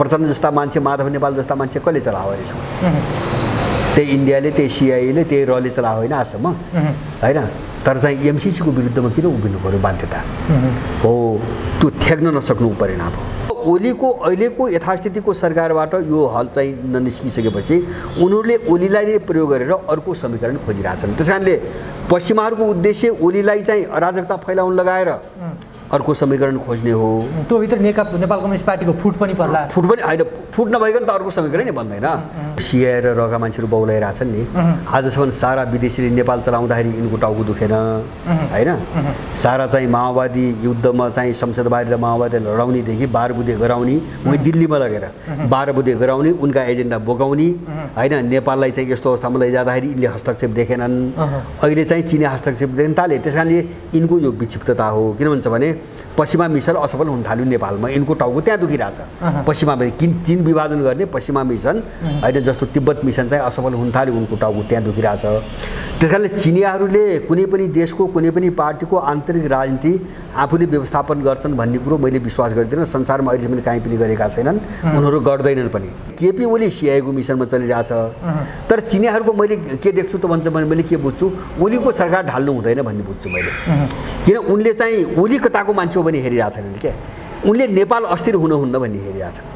प्रचण्ड जस्ता मान्छे, माधव नेपाल जस्ता मान्छे कसले चलायो रहेछ? त्यही इन्डियाले, त्यही सिआइएले, त्यही रले चलायो होइन आजसम्म, होइन? तर चाहिँ एमसिसीको विरुद्धमा किन उभिनु पर्यो? बाध्यता हो, त्यो ठेक्न नसक्नु परिणाम हो। ओलीको अहिलेको यथास्थितिको सरकारबाट यो हल चाहिँ ननिस्किसकेपछि उनीहरूले ओलीलाई नै प्रयोग गरेर अर्को समीकरण खोजिरहेछन्। त्यस कारणले पश्चिमाहरूको उद्देश्य ओलीलाई चाहिँ अराजकता फैलाउन लगाएर अर्को समीकरण खोज्ने हो। त्यो भित्र नेपाल कम्युनिस्ट पार्टीको फुट पनि पर्ला। फुट पनि होइन, फुट नभइकन त अर्को समीकरण नै बन्दैन। सिआई र रका मान्छेहरू बौलाइरहेछन् नि। आजसम्म सारा विदेशीले नेपाल चलाउँदाखेरि यिनको टाउको दुखेन, होइन? सारा चाहिँ माओवादी युद्धमा चाहिँ संसदबारी र माओवादी लडाउनेदेखि 12 बुँदे गराउने, उही दिल्लीमा लगेर 12 बुँदे गराउने, उनका एजेन्डा बोकाउने, होइन? नेपाललाई चाहिँ यस्तो अवस्थामा लैजाँदाखेरि यिनले हस्तक्षेप देखेनन्। अहिले चाहिँ चिने हस्तक्षेप देख्न थाले। त्यस कारणले यिनको यो विक्षिप्तता हो। किन भन्छ भने पश्चिमा मिसन असफल हुन थाल्यो नेपालमा, यिनको टाउको त्यहाँ दुखिरहेछ। पश्चिमा चीन विभाजन गर्ने पश्चिमा मिसन, होइन? जस्तो तिब्बत मिसन चाहिँ असफल हुन थाल्यो, उनको टाउको त्यहाँ दुखिरहेछ। त्यस कारणले चिनियाहरूले कुनै पनि देशको कुनै पनि पार्टीको आन्तरिक राजनीति आफूले व्यवस्थापन गर्छन् भन्ने कुरो मैले विश्वास गर्दिनँ। संसारमा अहिलेसम्म कहीँ पनि गरेका छैनन्, उनीहरू गर्दैनन् पनि। केपी ओली सिआईको मिसनमा चलिरहेछ। तर चिनियाहरूको मैले के देख्छु त भन्छ भने मैले के बुझ्छु, ओलीको सरकार ढाल्नु हुँदैन भन्ने बुझ्छु मैले। किन उनले चाहिँ ओली कताको मान्छे हो भने हेरिरहेछन् क्या, उनले नेपाल अस्थिर हुनुहुन्न भन्ने हेरिरहेछन्,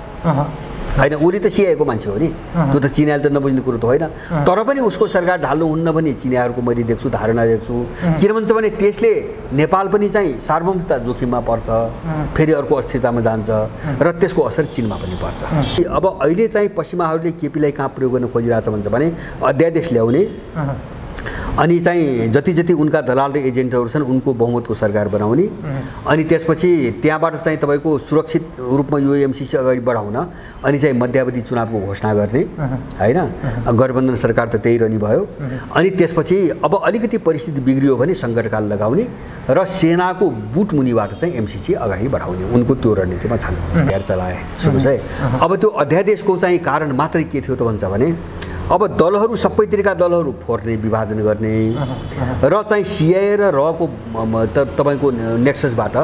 होइन? ओली त सिआईको मान्छे हो नि, त्यो त चिनियाले त नबुझ्ने कुरो त होइन। तर पनि उसको सरकार ढाल्नुहुन्न भने चिनियाहरूको मैले देख्छु, धारणा देख्छु। किन भन्छ भने त्यसले नेपाल पनि चाहिँ सार्वभौमता जोखिममा पर्छ, फेरि अर्को अस्थिरतामा जान्छ र त्यसको असर चीनमा पनि पर्छ। अब अहिले चाहिँ पश्चिमाहरूले केपीलाई कहाँ प्रयोग गर्न खोजिरहेछ भन्छ भने अध्यादेश ल्याउने, अनि चाहिँ जति जति उनका दलाल र एजेन्टहरू छन् उनको बहुमतको सरकार बनाउने, अनि त्यसपछि त्यहाँबाट चाहिँ तपाईँको सुरक्षित रूपमा यो एमसिसी अगाडि बढाउन अनि चाहिँ मध्यावधि चुनावको घोषणा गर्ने, होइन? गठबन्धन सरकार त त्यही रहने भयो। अनि त्यसपछि अब अलिकति परिस्थिति बिग्रियो भने सङ्कटकाल लगाउने र सेनाको बुट मुनिबाट चाहिँ एमसिसी अगाडि बढाउने, उनको त्यो रणनीतिमा छन्। हेर चलाए सुन्नुहोस् है। अब त्यो अध्यादेशको चाहिँ कारण मात्रै के थियो त भन्छ भने अब दलहरू सबैतिरका दलहरू फोर्ने, विभाजन गर्ने र चाहिँ सिआई र रको तपाईँको नेक्ससबाट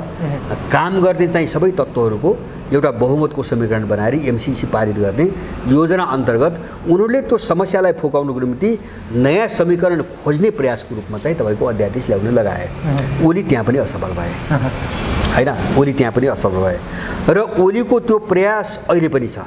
काम गर्ने चाहिँ सबै तत्त्वहरूको एउटा बहुमतको समीकरण बनाएर एमसिसी पारित गर्ने योजना अन्तर्गत उनीहरूले त्यो समस्यालाई फोकाउनको निम्ति नयाँ समीकरण खोज्ने प्रयासको रूपमा चाहिँ तपाईँको अध्यादेश ल्याउन लगाए। ओली त्यहाँ पनि असफल भए, होइन? ओली त्यहाँ पनि असफल भए र ओलीको त्यो प्रयास अहिले पनि छ।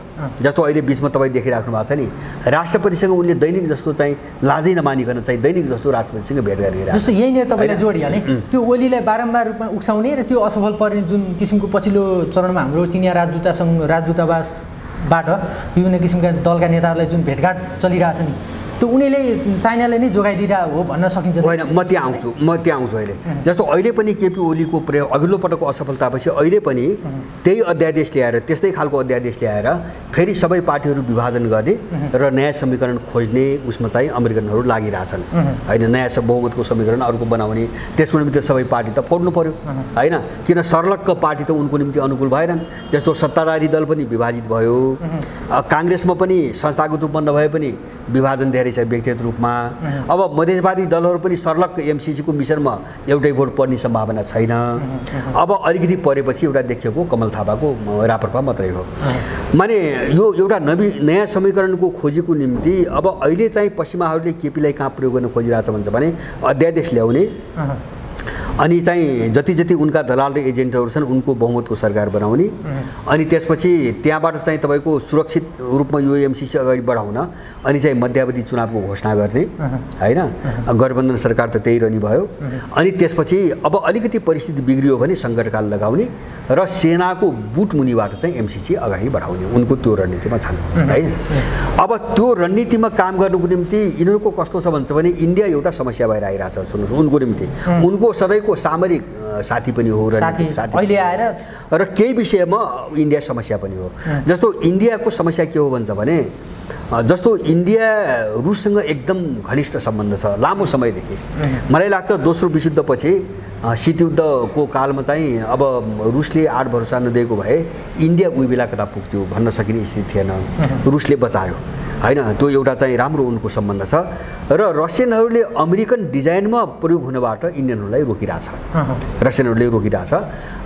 जस्तो अहिले बिचमा तपाईँ देखिराख्नु भएको छ नि, राष्ट्रपतिसँग उनले दैनिक जस्तो चाहिँ लाजै नमानिकन चाहिँ दैनिक जस्तो राष्ट्रपतिसँग भेट गरिरहेको। जस्तो यहीँनिर तपाईँले जोडिहालेँ, त्यो ओलीलाई बारम्बार रूपमा उक्साउने र त्यो असफल पर्ने जुन किसिमको पछिल्लो चरणमा हाम्रो चिनिया राजदूतावासबाट विभिन्न किसिमका दलका नेताहरूलाई जुन भेटघाट चलिरहेछ नि, त्यो उनीले चाइनाले नै जोगाइदिरहेको हो भन्न सकिन्छ। होइन, म त्यहाँ आउँछु अहिले। जस्तो अहिले पनि केपी ओलीको प्रयोग अघिल्लो पटकको असफलतापछि अहिले पनि त्यही अध्यादेश ल्याएर, त्यस्तै खालको अध्यादेश ल्याएर फेरि सबै पार्टीहरू विभाजन गर्ने र नयाँ समीकरण खोज्ने उसमा चाहिँ अमेरिकनहरू लागिरहेछन्, होइन? नयाँ बहुमतको समीकरण अर्को बनाउने, त्यसको निम्ति सबै पार्टी त फोड्नु पर्यो, होइन? किन सर्लक्क पार्टी त उनको निम्ति अनुकूल भएनन्। जस्तो सत्ताधारी दल पनि विभाजित भयो, काङ्ग्रेसमा पनि संस्थागत रूपमा नभए पनि विभाजन धेरै छ व्यक्तिगत रूपमा। अब मधेसवादी दलहरू पनि सर्लक्क एमसिसीको मिसनमा एउटै भोट पर्ने सम्भावना छैन। अब अलिकति परेपछि एउटा देखिएको कमल थापाको राप्रपा मात्रै हो। माने यो एउटा नयाँ समीकरणको खोजीको निम्ति अब अहिले चाहिँ पश्चिमाहरूले केपीलाई कहाँ प्रयोग गर्न खोजिरहेछ भन्छ भने अध्यादेश ल्याउने, अनि चाहिँ जति जति उनका दलाल र एजेन्टहरू छन् उनको बहुमतको सरकार बनाउने, अनि त्यसपछि त्यहाँबाट चाहिँ तपाईँको सुरक्षित रूपमा यो एमसिसी अगाडि बढाउन अनि चाहिँ मध्यावधि चुनावको घोषणा गर्ने, होइन? गठबन्धन सरकार त त्यही रहने भयो। अनि त्यसपछि अब अलिकति परिस्थिति बिग्रियो भने सङ्कटकाल लगाउने र सेनाको बुट मुनिबाट चाहिँ एमसिसी अगाडि बढाउने, उनको त्यो रणनीतिमा छन्, होइन? अब त्यो रणनीतिमा काम गर्नुको निम्ति यिनीहरूको कस्तो छ भन्छ भने इन्डिया एउटा समस्या भएर आइरहेछ। सुन्नुहोस्, उनको निम्ति उनको सधैँको सामरिक साथी पनि हो, रणनीतिक साथी अहिले आएर र केही विषयमा इन्डिया समस्या पनि हो। जस्तो इन्डियाको समस्या के हो भन्छ भने जस्तो इन्डिया रुससँग एकदम घनिष्ठ सम्बन्ध छ लामो समयदेखि। मलाई लाग्छ दोस्रो विश्वयुद्धपछि शीतयुद्धको कालमा चाहिँ अब रुसले आड भरोसा नदिएको भए इन्डिया उही बेला कता पुग्थ्यो भन्न सकिने स्थिति थिएन। रुसले बचायो, होइन त्यो एउटा चाहिँ राम्रो उनको सम्बन्ध छ र रसियनहरूले अमेरिकन डिजाइनमा प्रयोग हुनबाट इन्डियनहरूलाई रोकिरहेछ रसियनहरूले रोकिरहेछ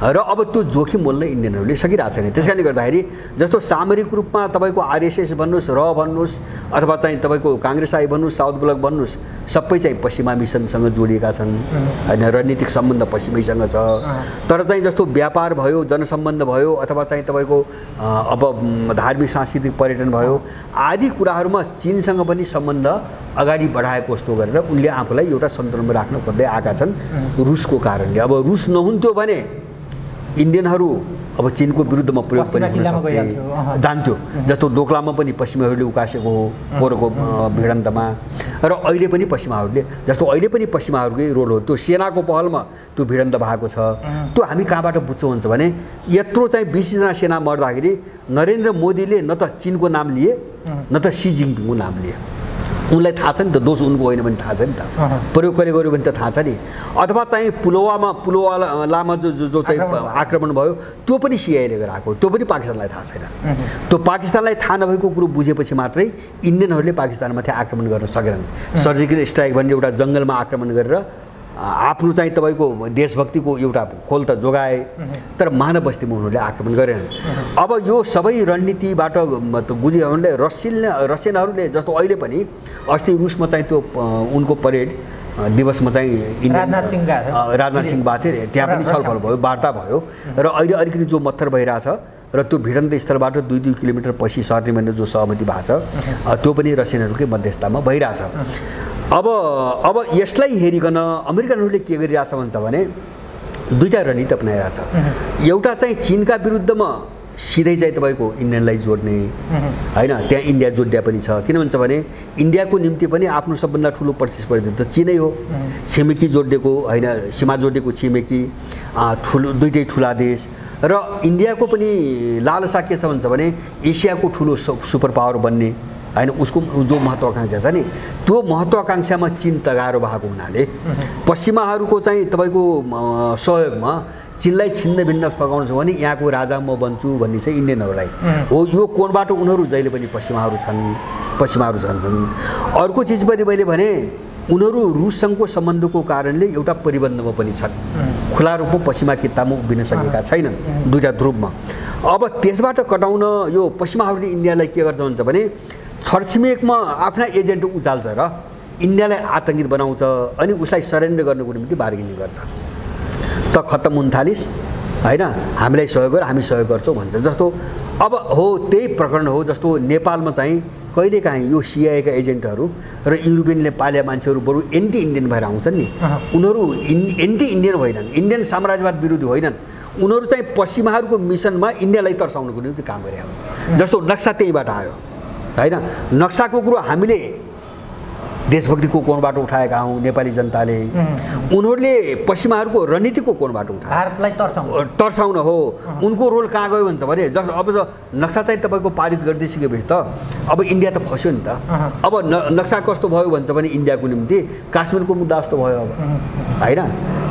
र अब त्यो जोखिम मोल्न इन्डियनहरूले सकिरहेको छैन त्यस कारणले गर्दाखेरि जस्तो सामरिक रूपमा तपाईँको आरएसएस भन्नुहोस् र भन्नुहोस् अथवा चाहिँ तपाईँको काङ्ग्रेस आई भन्नुहोस् साउथ ब्लक भन्नुहोस् सबै चाहिँ पश्चिमा मिसनसँग जोडिएका छन् होइन रणनीतिक सम्बन्ध पश्चिमैसँग छ तर चाहिँ जस्तो व्यापार भयो जनसम्बन्ध भयो अथवा चाहिँ तपाईँको अब धार्मिक सांस्कृतिक पर्यटन भयो आदि कुराहरूमा चीनसँग पनि सम्बन्ध अगाडि बढाएको जस्तो गरेर उनले आफूलाई एउटा सन्तुलनमा राख्न खोज्दै आएका छन् रुसको कारणले अब रुस नहुन्थ्यो भने इन्डियनहरू अब चीनको विरुद्धमा प्रयोग पनि हुन सक्थे जान्थ्यो जस्तो दोक्लामा पनि पश्चिमाहरूले उकासेको हो पोहोरको भिडन्तमा र अहिले पनि पश्चिमाहरूले जस्तो अहिले पनि पश्चिमाहरूकै रोल हो त्यो सेनाको पहलमा त्यो भिडन्त भएको छ त्यो हामी कहाँबाट बुझ्छौँ हुन्छ भने यत्रो चाहिँ 20जना सेना मर्दाखेरि नरेन्द्र मोदीले न त चीनको नाम लिए न त सी जिङपिङको नाम लिए उनलाई थाहा छ नि त दोष उनको होइन भने थाहा छ नि त प्रयोग गऱ्यो भने त थाहा छ नि अथवा चाहिँ पुलवामामा जो चाहिँ आक्रमण भयो त्यो पनि सिआईले गराएको त्यो पनि पाकिस्तानलाई थाहा छैन त्यो पाकिस्तानलाई थाहा नभएको कुरो बुझेपछि मात्रै इन्डियनहरूले पाकिस्तानमाथि आक्रमण गर्न सकेनन् सर्जिकल स्ट्राइक भन्ने एउटा जङ्गलमा आक्रमण गरेर आफ्नो चाहिँ तपाईँको देशभक्तिको एउटा खोल त जोगाए तर मानव बस्तीमा उनीहरूले आक्रमण गरेनन् अब यो सबै रणनीतिबाट बुझ्यो भने रसियनहरूले जस्तो अहिले पनि अस्ति रुसमा चाहिँ त्यो उनको परेड दिवसमा चाहिँ राजनाथ सिंह गएको थियो त्यहाँ पनि छलफल भयो वार्ता भयो र अहिले अलिकति जो मत्थर भइरहेछ र त्यो भिडन्त स्थलबाट 2-2 किलोमिटर पछि सर्ने भन्ने जो सहमति भएको छ त्यो पनि रसियनहरूकै मध्यस्थतामा भइरहेछ अब यसलाई हेरिकन अमेरिकनहरूले के गरिरहेछ भन्छ भने दुईटा रणनीति अपनाइरहेछ एउटा चाहिँ चीनका विरुद्धमा सिधै चाहिँ तपाईँको इन्डियनलाई जोड्ने होइन त्यहाँ इन्डिया जोडिया पनि छ किन भन्छ भने इन्डियाको निम्ति पनि आफ्नो सबभन्दा ठुलो प्रतिस्पर्धी त चीनै हो छिमेकी जोडिएको होइन सीमा जोडिएको छिमेकी दुईटै ठुला देश र इन्डियाको पनि लालसा के छ भन्छ भने एसियाको ठुलो सुपर पावर बन्ने होइन उसको जो महत्त्वाकांक्षा छ नि त्यो महत्त्वाकांक्षामा चीन तगारो भएको हुनाले पश्चिमाहरूको चाहिँ तपाईँको सहयोगमा चीनलाई छिन्न भिन्न फकाउनु छ भने यहाँको राजा म बन्छु भन्ने चाहिँ इन्डियनहरूलाई हो यो कोणबाट उनीहरू जहिले पनि पश्चिमाहरू छन् अर्को चिज पनि मैले भने उनीहरू रुससँगको सम्बन्धको कारणले एउटा परिबन्धमा पनि छन् खुला रूपमा पश्चिमा किताबमा उभिन सकेका छैनन् दुईटा ध्रुवमा अब त्यसबाट कटाउन यो पश्चिमाहरूले इन्डियालाई के गर्छ भन्छ भने छरछिमेकमा आफ्ना एजेन्ट उचाल्छ र इन्डियालाई आतङ्कित बनाउँछ अनि उसलाई सरेन्डर गर्नको निम्ति बार्गेनिङ गर्छ त खत्तम हुन थालिस् होइन हामीलाई सहयोग गर हामी सहयोग गर्छौँ भन्छ जस्तो अब हो त्यही प्रकरण हो जस्तो नेपालमा चाहिँ कहिलेकाहीँ यो सिआईका एजेन्टहरू र युरोपियनले पाल्या मान्छेहरू बरु एन्टी इन्डियन भएर आउँछन् नि उनीहरू एन्टी इन्डियन होइनन् इन्डियन साम्राज्यवाद विरोधी होइनन् उनीहरू चाहिँ पश्चिमाहरूको मिसनमा इन्डियालाई तर्साउनको निम्ति काम गरे हो जस्तो नक्सा त्यहीबाट आयो होइन नक्साको कुरो हामीले देशभक्तिको कोणबाट उठाएका हौँ नेपाली जनताले उनीहरूले पश्चिमाहरूको रणनीतिको कोणबाट उठाए भारतलाई तर्साउन हो उनको रोल कहाँ गयो भन्छ भने जस्तो अब नक्सा चाहिँ तपाईँको पारित गरिदिइसकेपछि त अब इन्डिया त फस्यो नि त अब नक्सा कस्तो भयो भन्छ भने इन्डियाको निम्ति काश्मीरको मुद्दा जस्तो भयो अब होइन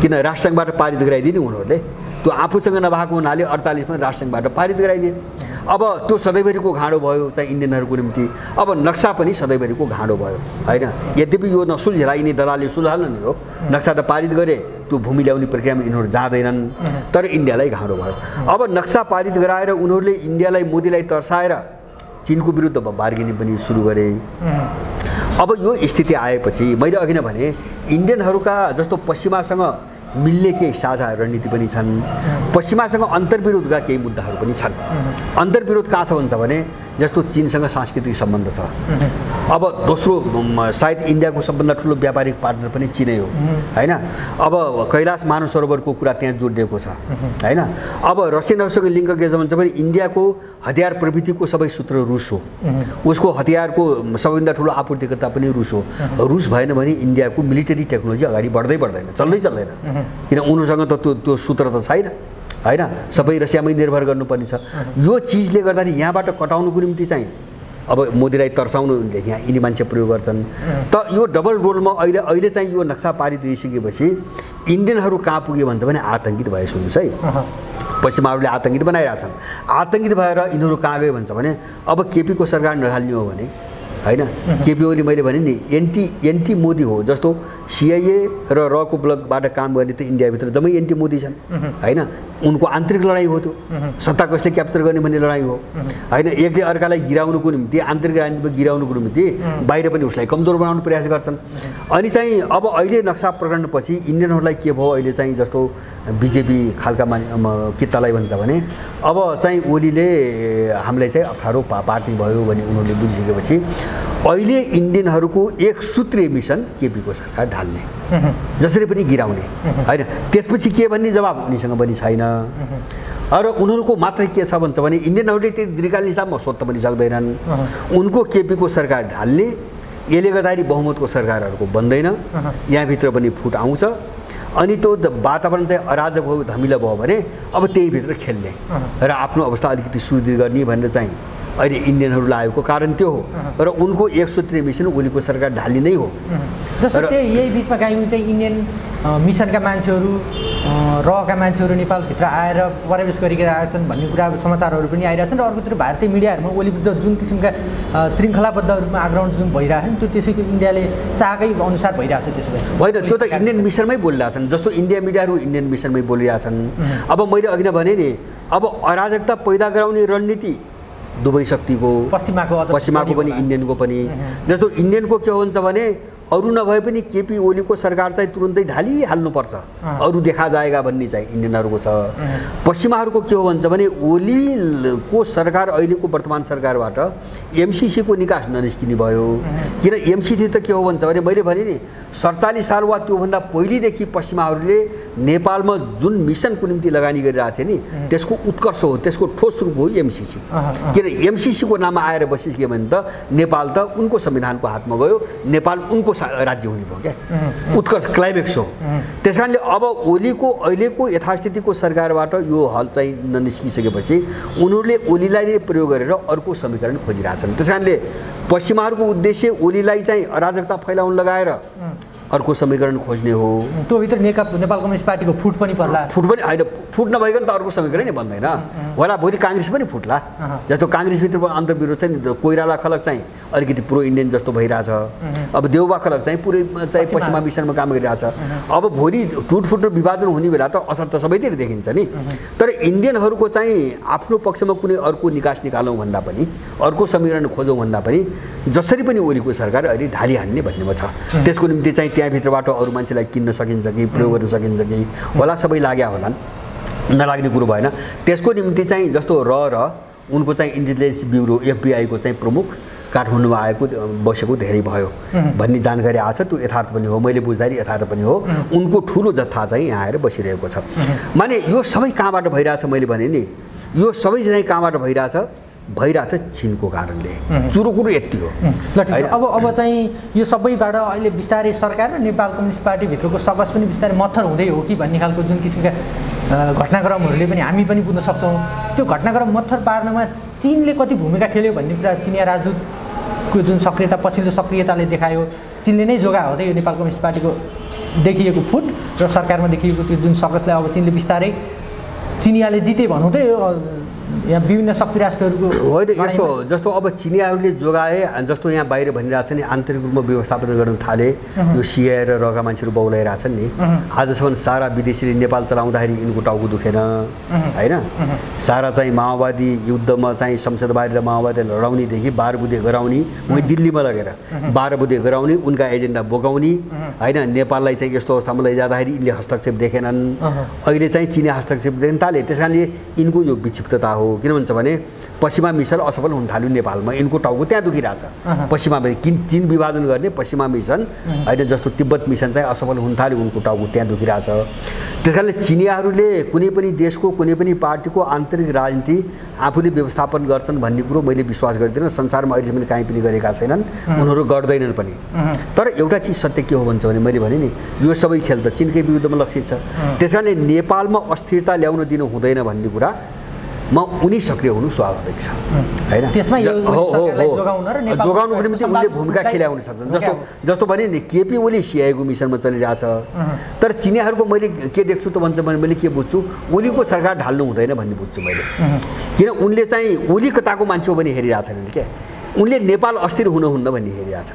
किन राष्ट्रसङ्घबाट पारित गराइदिने उनीहरूले त्यो आफूसँग नभएको हुनाले 48 मा राष्ट्रसङ्घबाट पारित गराइदिए अब त्यो सधैँभरिको घाँडो भयो चाहिँ इन्डियनहरूको निम्ति अब नक्सा पनि सधैँभरिको घाँडो भयो होइन यद्यपि यो नसुल्झेला यिनी दलालले सुल्झाल्न नि हो नक्सा त पारित गरे त्यो भूमि ल्याउने प्रक्रियामा यिनीहरू जाँदैनन् तर इन्डियालाई घाँडो भयो अब नक्सा पारित गराएर उनीहरूले इन्डियालाई मोदीलाई तर्साएर चीनको विरुद्ध बार्गेनिङ पनि सुरु गरे अब यो स्थिति आएपछि मैले अघि नै भने इन्डियनहरूका जस्तो पश्चिमासँग मिल्ने केही साझा रणनीति पनि छन् पश्चिमासँग अन्तर्विरोधका केही मुद्दाहरू पनि छन् अन्तर्विरोध कहाँ छ भन्छ भने जस्तो चीनसँग सांस्कृतिक सम्बन्ध छ अब दोस्रो सायद इन्डियाको सबभन्दा ठुलो व्यापारिक पार्टनर पनि चीनै हो होइन अब कैलाश मानव सरोवरको कुरा त्यहाँ जोडिएको छ होइन अब रसियनहरूसँग लिङ्क के छ भन्छ भने इन्डियाको हतियार प्रविधिको सबै सूत्र रुस हो उसको हतियारको सबैभन्दा ठुलो आपूर्तिकर्ता पनि रुस हो रुस भएन भने इन्डियाको मिलिटरी टेक्नोलोजी अगाडि बढ्दैन चल्दैन किन उनीसँग त त्यो सूत्र त छैन होइन सबै रसियामै निर्भर गर्नुपर्ने छ यो चिजले गर्दाखेरि यहाँबाट कटाउनुको निम्ति चाहिँ अब मोदीलाई तर्साउनु यहाँ यिनी मान्छे प्रयोग गर्छन् त यो डबल रोलमा अहिले चाहिँ यो नक्सा पारित दिइसकेपछि इन्डियनहरू कहाँ पुग्यो भन्छ भने आतङ्कित भए सुन्नुहोस् है पश्चिमाहरूले आतङ्कित बनाइरहेछन् आतङ्कित भएर यिनीहरू कहाँ गयो भन्छ भने अब केपीको सरकार नहाल्ने हो भने होइन केपी ओली मैले भने नि एन्टी मोदी हो जस्तो सिआइए र रको ब्लकबाट काम गर्ने त इन्डियाभित्र जम्मै एन्टी मोदी छन् होइन उनको आन्तरिक लडाइँ हो त्यो सत्ता कसले क्याप्चर गर्ने भन्ने लडाइँ हो होइन एकले अर्कालाई गिराउनुको निम्ति आन्तरिक राजनीतिमा गिराउनुको निम्ति बाहिर पनि उसलाई कमजोर बनाउनु प्रयास गर्छन् अनि चाहिँ अब अहिले नक्सा प्रकरणपछि इन्डियनहरूलाई के भयो अहिले चाहिँ जस्तो बिजेपी खालका कित्तालाई भन्छ भने अब चाहिँ ओलीले हामीलाई चाहिँ अप्ठ्यारो पार्टी भयो भने उनीहरूले बुझिसकेपछि अहिले इन्डियनहरूको एक सूत्रीय मिसन केपीको सरकार ढाल्ने जसरी पनि गिराउने होइन त्यसपछि के भन्ने जवाब उनीसँग पनि छैन र उनीहरूको मात्रै के छ भन्छ भने इन्डियनहरूले त्यो दीर्घकालीन हिसाबमा सोध्न पनि सक्दैनन् उनको केपीको सरकार ढाल्ने यसले गर्दाखेरि बहुमतको सरकारहरूको बन्दैन यहाँभित्र पनि फुट आउँछ अनि त्यो वातावरण चाहिँ अराजक भयो धमिलो भयो भने अब त्यहीभित्र खेल्ने र आफ्नो अवस्था अलिकति सुदृढ गर्ने भनेर चाहिँ अहिले इन्डियनहरू लागेको कारण त्यो हो र उनको एक सूत्रीय मिसन ओलीको सरकार ढाल्ने नै हो जस्तो यही बिचमा गायौँ चाहिँ इन्डियन मिसनका मान्छेहरू रका मान्छेहरू नेपालभित्र आएर प्रवेश गरिरहेका छन् भन्ने कुरा समाचारहरू पनि आइरहेछन् र अर्कोतिर भारतीय मिडियाहरूमा ओली विरुद्ध जुन किसिमका श्रृङ्खलाबद्ध रूपमा आक्रमण जुन भइरहेछ नि त्यो त्यसैको इन्डियाले चाहेकै अनुसार भइरहेछ त्यसो भए होइन त्यो त इन्डियन मिसनमै बोलिरहेछन् जस्तो इन्डिया मिडियाहरू इन्डियन मिसनमै बोलिरहेछन् अब मैले अघि नै भने नि अब अराजकता पैदा गराउने रणनीति दुवै शक्तिको पश्चिमाको पनि इन्डियनको पनि जस्तो इन्डियनको के हुन्छ भने अरू नभए पनि केपी ओलीको सरकार चाहिँ तुरुन्तै ढालिहाल्नुपर्छ अरू देखा जाएगा भन्ने चाहिँ इन्डियनहरूको छ पश्चिमाहरूको के हो भन्छ भने ओलीको सरकार अहिलेको वर्तमान सरकारबाट एमसिसीको निकास ननिस्किने भयो किन एमसिसी त के हो भन्छ भने मैले भने नि 47 साल वा त्योभन्दा पहिलेदेखि पश्चिमाहरूले नेपालमा जुन मिसनको निम्ति लगानी गरिरहेको थियो नि त्यसको उत्कर्ष हो त्यसको ठोस रूप हो एमसिसी किन एमसिसीको नाममा आएर बसिसक्यो भने त नेपाल त उनको संविधानको हातमा गयो नेपाल उनको राज्य हुने भयो क्या उत्कर्ष क्लाइमेक्स हो त्यस कारणले अब ओलीको अहिलेको यथास्थितिको सरकारबाट यो हल चाहिँ ननिस्किसकेपछि उनीहरूले ओलीलाई नै प्रयोग गरेर अर्को समीकरण खोजिरहेछन् त्यस कारणले पश्चिमाहरूको उद्देश्य ओलीलाई चाहिँ अराजकता फैलाउन लगाएर अर्को समीकरण खोज्ने हो त्यो भित्र नेपाल कम्युनिस्ट पार्टीको फुट पनि पर्ला फुट पनि होइन फुट नभइकन त अर्को समीकरण नै बन्दैन होला भोलि काङ्ग्रेस पनि फुट्ला जस्तो काङ्ग्रेसभित्र अन्तर्विरोध छ नि कोइराला खलक चाहिँ अलिकति प्रो इन्डियन जस्तो भइरहेछ अब देउबा खलक चाहिँ पुरै चाहिँ पश्चिमा मिसनमा काम गरिरहेछ अब भोलि टुटफुट र विभाजन हुने बेला त असर त सबैतिर देखिन्छ नि तर इन्डियनहरूको चाहिँ आफ्नो पक्षमा कुनै अर्को निकास निकालौँ भन्दा पनि अर्को समीकरण खोजौँ भन्दा पनि जसरी पनि ओलीको सरकार अहिले ढालिहाल्ने भन्नेमा छ त्यसको निम्ति चाहिँ त्यहाँभित्रबाट अरू मान्छेलाई किन्न सकिन्छ कि प्रयोग गर्न सकिन्छ कि होला सबै लाग्या होलान् नलाग्ने कुरो भएन त्यसको निम्ति चाहिँ जस्तो र उनको चाहिँ इन्टेलिजेन्स ब्युरो एफबिआईको चाहिँ प्रमुख काठमाडौँमा आएको बसेको धेरै भयो भन्ने जानकारी आएको छ त्यो यथार्थ पनि हो मैले बुझ्दाखेरि यथार्थ पनि हो उनको ठुलो जत्था चाहिँ यहाँ आएर बसिरहेको छ माने यो सबै कहाँबाट भइरहेछ मैले भने नि यो सबै चाहिँ कहाँबाट भइरहेछ चीनको कारणले चुरोकुरो यति हो अब चाहिँ यो सबैबाट अहिले बिस्तारै सरकार र नेपाल कम्युनिस्ट पार्टीभित्रको सकस पनि बिस्तारै मत्थर हुँदै हो कि भन्ने खालको जुन किसिमका घटनाक्रमहरूले पनि हामी पनि बुझ्न सक्छौँ त्यो घटनाक्रम मत्थर पार्नमा चीनले कति भूमिका खेल्यो भन्ने कुरा चिनिया राजदूतको जुन सक्रियता पछिल्लो सक्रियताले देखायो चीनले नै जोगायो हो त यो नेपाल कम्युनिस्ट पार्टीको देखिएको फुट र सरकारमा देखिएको त्यो जुन सकसलाई अब चीनले बिस्तारै चिनियाले जिते भनौँ त यो यहाँ विभिन्न शक्ति राष्ट्रहरूको होइन यस्तो जस्तो अब चिनियाहरूले जोगाए जस्तो यहाँ बाहिर भनिरहेछ नि आन्तरिक रूपमा व्यवस्थापन गर्न थाले यो सिआई र रका मान्छेहरू बौलाइरहेछन् नि आजसम्म सारा विदेशीले नेपाल चलाउँदाखेरि यिनको टाउको दुखेन होइन सारा चाहिँ माओवादी युद्धमा चाहिँ संसद बाहिर माओवादीलाई लडाउनेदेखि 12 बुधे गराउने उही दिल्लीमा लगेर 12 बुधे गराउने उनका एजेन्डा बोकाउने होइन नेपाललाई चाहिँ यस्तो अवस्थामा लैजाँदाखेरि यिनले हस्तक्षेप देखेनन् अहिले चाहिँ चिनिया हस्तक्षेप देख्न थाले त्यस कारणले यिनको यो विक्षिप्तता हो किन भन्छ भने पश्चिमा मिसन असफल हुन थाल्यो नेपालमा यिनको टाउको त्यहाँ दुखिरहेछ पश्चिमा चीन विभाजन गर्ने पश्चिमा मिसन होइन जस्तो तिब्बत मिसन चाहिँ असफल हुन थाल्यो उनको टाउको त्यहाँ दुखिरहेछ त्यस कारणले चिनियाहरूले कुनै पनि देशको कुनै पनि पार्टीको आन्तरिक राजनीति आफूले व्यवस्थापन गर्छन् भन्ने कुरो मैले विश्वास गर्दिनँ संसारमा अहिलेसम्म काहीँ पनि गरेका छैनन् उनीहरू गर्दैनन् पनि तर एउटा चिज सत्य के हो भन्छ भने मैले भने नि यो सबै खेल त चीनकै विरुद्धमा लक्षित छ त्यस कारणले नेपालमा अस्थिरता ल्याउन दिनु हुँदैन भन्ने कुरा म उनी सक्रिय हुनु स्वाभाविक छ हैन जोगाउनुको निम्ति उनले भूमिका खेला हुन सक्छन् जस्तो भने नि केपी ओली सिआईको मिसनमा चलिरहेछ तर चिनियाहरूको मैले के देख्छु त भन्छ भने मैले के बुझ्छु ओलीको सरकार ढाल्नु हुँदैन भन्ने बुझ्छु मैले किन उनले चाहिँ ओली कताको मान्छे हो भने हेरिरहेछन् के उनले नेपाल अस्थिर हुनुहुन्न भन्ने हेरिरहेको छ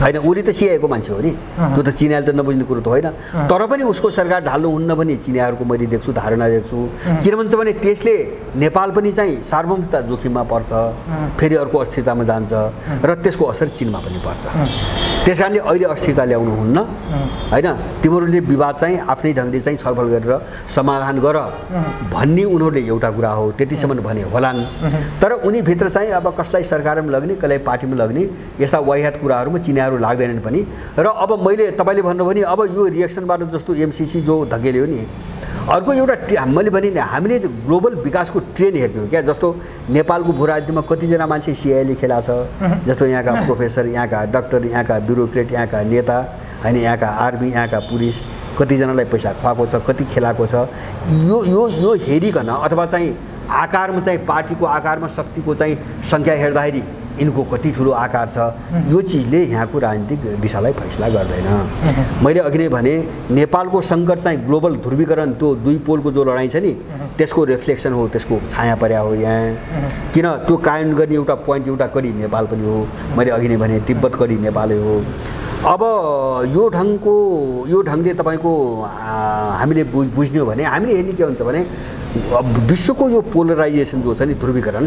होइन। उसले त सिआएको मान्छे हो नि, त्यो त चिनियाले त नबुझ्ने कुरो त होइन। तर पनि उसको सरकार ढाल्नुहुन्न भन्ने चिनियाहरूको मैले देख्छु, धारणा देख्छु। किन भन्छ भने त्यसले नेपाल पनि चाहिँ सार्वभौमता जोखिममा पर्छ, फेरि अर्को अस्थिरतामा जान्छ र त्यसको असर चिनमा पनि पर्छ। त्यस कारणले अहिले अस्थिरता ल्याउनुहुन्न होइन। तिमीहरूले विवाद चाहिँ आफ्नै ढङ्गले चाहिँ छलफल गरेर समाधान गर भन्ने उनीहरूले एउटा कुरा हो, त्यतिसम्म भने होलान्। तर उनीभित्र चाहिँ अब कसलाई सरकारमा लग्ने, कसलाई पार्टीमा लग्ने, यस्ता वाहियात कुराहरूमा चिनियाहरू लाग्दैनन् पनि। र अब मैले तपाईँले भन्नुभयो भने अब यो रिएक्सनबाट जस्तो एमसिसी जो धकेल्यो नि, अर्को एउटा मैले भने नि हामीले ग्लोबल विकासको ट्रेन हेर्ने हो क्या। जस्तो नेपालको भूराजनीतिमा कतिजना मान्छे सिआईले खेला छ, जस्तो यहाँका प्रोफेसर, यहाँका डाक्टर, यहाँका ब्युरोक्रेट, यहाँका नेता होइन, यहाँका आर्मी, यहाँका पुलिस, कतिजनालाई पैसा खुवाएको छ, कति खेलाएको छ। यो यो यो हेरिकन अथवा चाहिँ आकारमा चाहिँ पार्टीको आकारमा शक्तिको चाहिँ सङ्ख्या हेर्दाखेरि यिनको कति ठुलो आकार छ, यो चिजले यहाँको राजनीतिक दिशालाई फैसला गर्दैन। मैले अघि नै भने नेपालको सङ्कट चाहिँ ग्लोबल ध्रुवीकरण, त्यो दुई पोलको जो लडाइँ छ नि त्यसको रिफ्लेक्सन हो, त्यसको छाया पर्या हो यहाँ। किन त्यो कायम गर्ने एउटा पोइन्ट, एउटा कडी नेपाल पनि हो। मैले अघि नै भने तिब्बत कडी नेपालै हो। अब यो ढङ्गले तपाईँको हामीले बुझ्ने हो भने हामीले हेर्ने के हुन्छ भने विश्वको यो पोलराइजेसन जो छ नि, ध्रुवीकरण,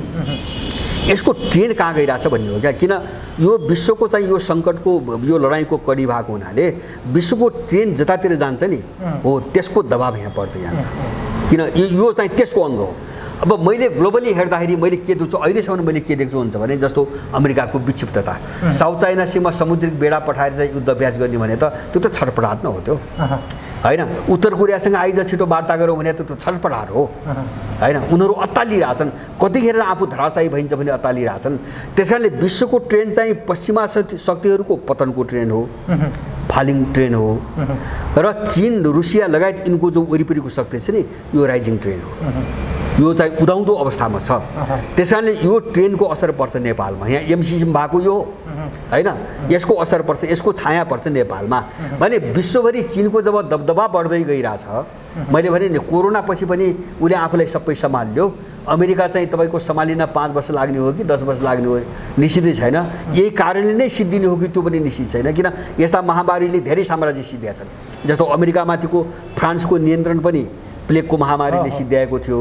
यसको ट्रेन कहाँ गइरहेछ भन्ने हो क्या। किन यो विश्वको चाहिँ यो सङ्कटको यो लडाइँको कडी भएको हुनाले विश्वको ट्रेन जतातिर जान्छ नि हो त्यसको दबाब यहाँ पर्दै जान्छ। किन यो चाहिँ त्यसको अङ्ग हो। अब मैले ग्लोबली हेर्दाखेरि मैले के देख्छु, अहिलेसम्म मैले के देख्छु हुन्छ भने जस्तो अमेरिकाको विक्षिप्तता, साउथ चाइना सीमा समुद्रिक बेडा पठाएर चाहिँ युद्ध अभ्यास गर्ने भने त त्यो त छटपटाट न हो त्यो होइन। उत्तर कोरियासँग आइज छिटो वार्ता गरौँ भने त त्यो छटपटाट हो होइन। उनीहरू अत्तालिरहेछन्, कतिखेर आफू धराशायी भइन्छ भने अत्तालिरहेछन्। त्यस कारणले विश्वको ट्रेन चाहिँ पश्चिमा शक्तिहरूको पतनको ट्रेन हो, फालिङ ट्रेन हो। र चीन, रुसिया लगायत यिनको जो वरिपरिको शक्ति छ नि, यो राइजिङ ट्रेन हो, यो चाहिँ उदाउँदो अवस्थामा छ। त्यस कारणले यो ट्रेनको असर पर्छ नेपालमा। यहाँ एमसिसी भएको यो होइन, यसको असर पर्छ, यसको छाया पर्छ नेपालमा। भने विश्वभरि चीनको जब दबदबा बढ्दै गइरहेछ, मैले भने नि कोरोना पछि पनि उसले आफूलाई सबै सम्हाल्यो। अमेरिका चाहिँ तपाईँको सम्हालिन 5 वर्ष लाग्ने हो कि 10 वर्ष लाग्ने हो निश्चितै छैन। यही कारणले नै सिद्धिने हो कि त्यो पनि निश्चित छैन। किन यस्ता महामारीले धेरै साम्राज्य सिद्धिएका छन्। जस्तो अमेरिकामाथिको फ्रान्सको नियन्त्रण पनि प्लेगको महामारीले सिद्ध्याएको थियो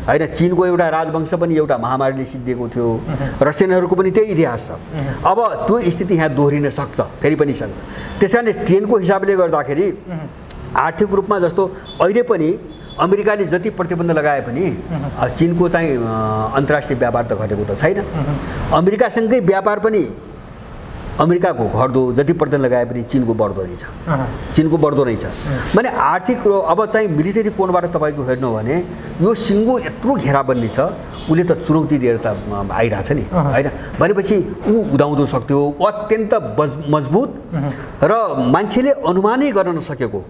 होइन। चीनको एउटा राजवंश पनि एउटा महामारीले सिद्धिएको थियो। रसियनहरूको पनि त्यही इतिहास छ। अब त्यो स्थिति यहाँ दोहोरिन सक्छ, फेरि पनि सक्छ। त्यस कारणले ट्रेनको हिसाबले गर्दाखेरि आर्थिक रूपमा जस्तो अहिले पनि अमेरिकाले जति प्रतिबन्ध लगाए पनि चीनको चाहिँ अन्तर्राष्ट्रिय व्यापार त घटेको त छैन। अमेरिकासँगै व्यापार पनि अमेरिकाको घट्दो, जति प्रतिबन्ध लगाए पनि चीनको बढ्दो रहेछ, चीनको बढ्दो रहेछ। माने आर्थिक अब चाहिँ मिलिटरी कोणबाट तपाईँको हेर्नु भने यो सिङ्गो यत्रो घेराबन्दी छ, उसले त चुनौती दिएर त आइरहेछ नि होइन। भनेपछि ऊ उदाउँदो शक्ति हो, अत्यन्त मजबुत र मान्छेले अनुमानै गर्न नसकेको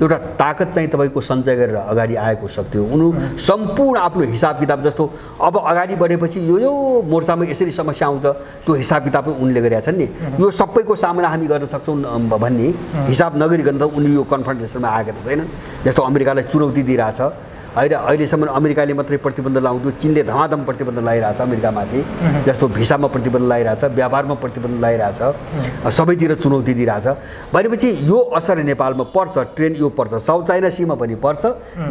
एउटा ताकत चाहिँ तपाईँको सञ्चय गरेर अगाडि आएको शक्ति हो। उनीहरू सम्पूर्ण आफ्नो हिसाब किताब, जस्तो अब अगाडि बढेपछि यो मोर्चामा यसरी समस्या आउँछ, त्यो हिसाब किताब उनले गरेका छन् नि। यो सबैको सामना हामी गर्न सक्छौँ भन्ने हिसाब नगरिकन त उनी यो कन्फ्रन्टेसनमा आएका त छैनन्। जस्तो अमेरिकालाई चुनौती दिइरहेछ होइन। अहिलेसम्म अमेरिकाले मात्रै प्रतिबन्ध लाउँथ्यो, चीनले धमाधम प्रतिबन्ध लगाइरहेछ अमेरिकामाथि। जस्तो भिसामा प्रतिबन्ध लगाइरहेछ, व्यापारमा प्रतिबन्ध लगाइरहेछ, सबैतिर चुनौती दिइरहेछ। भनेपछि यो असर नेपालमा पर्छ, ट्रेन यो पर्छ, साउथ चाइना सीमा पनि पर्छ,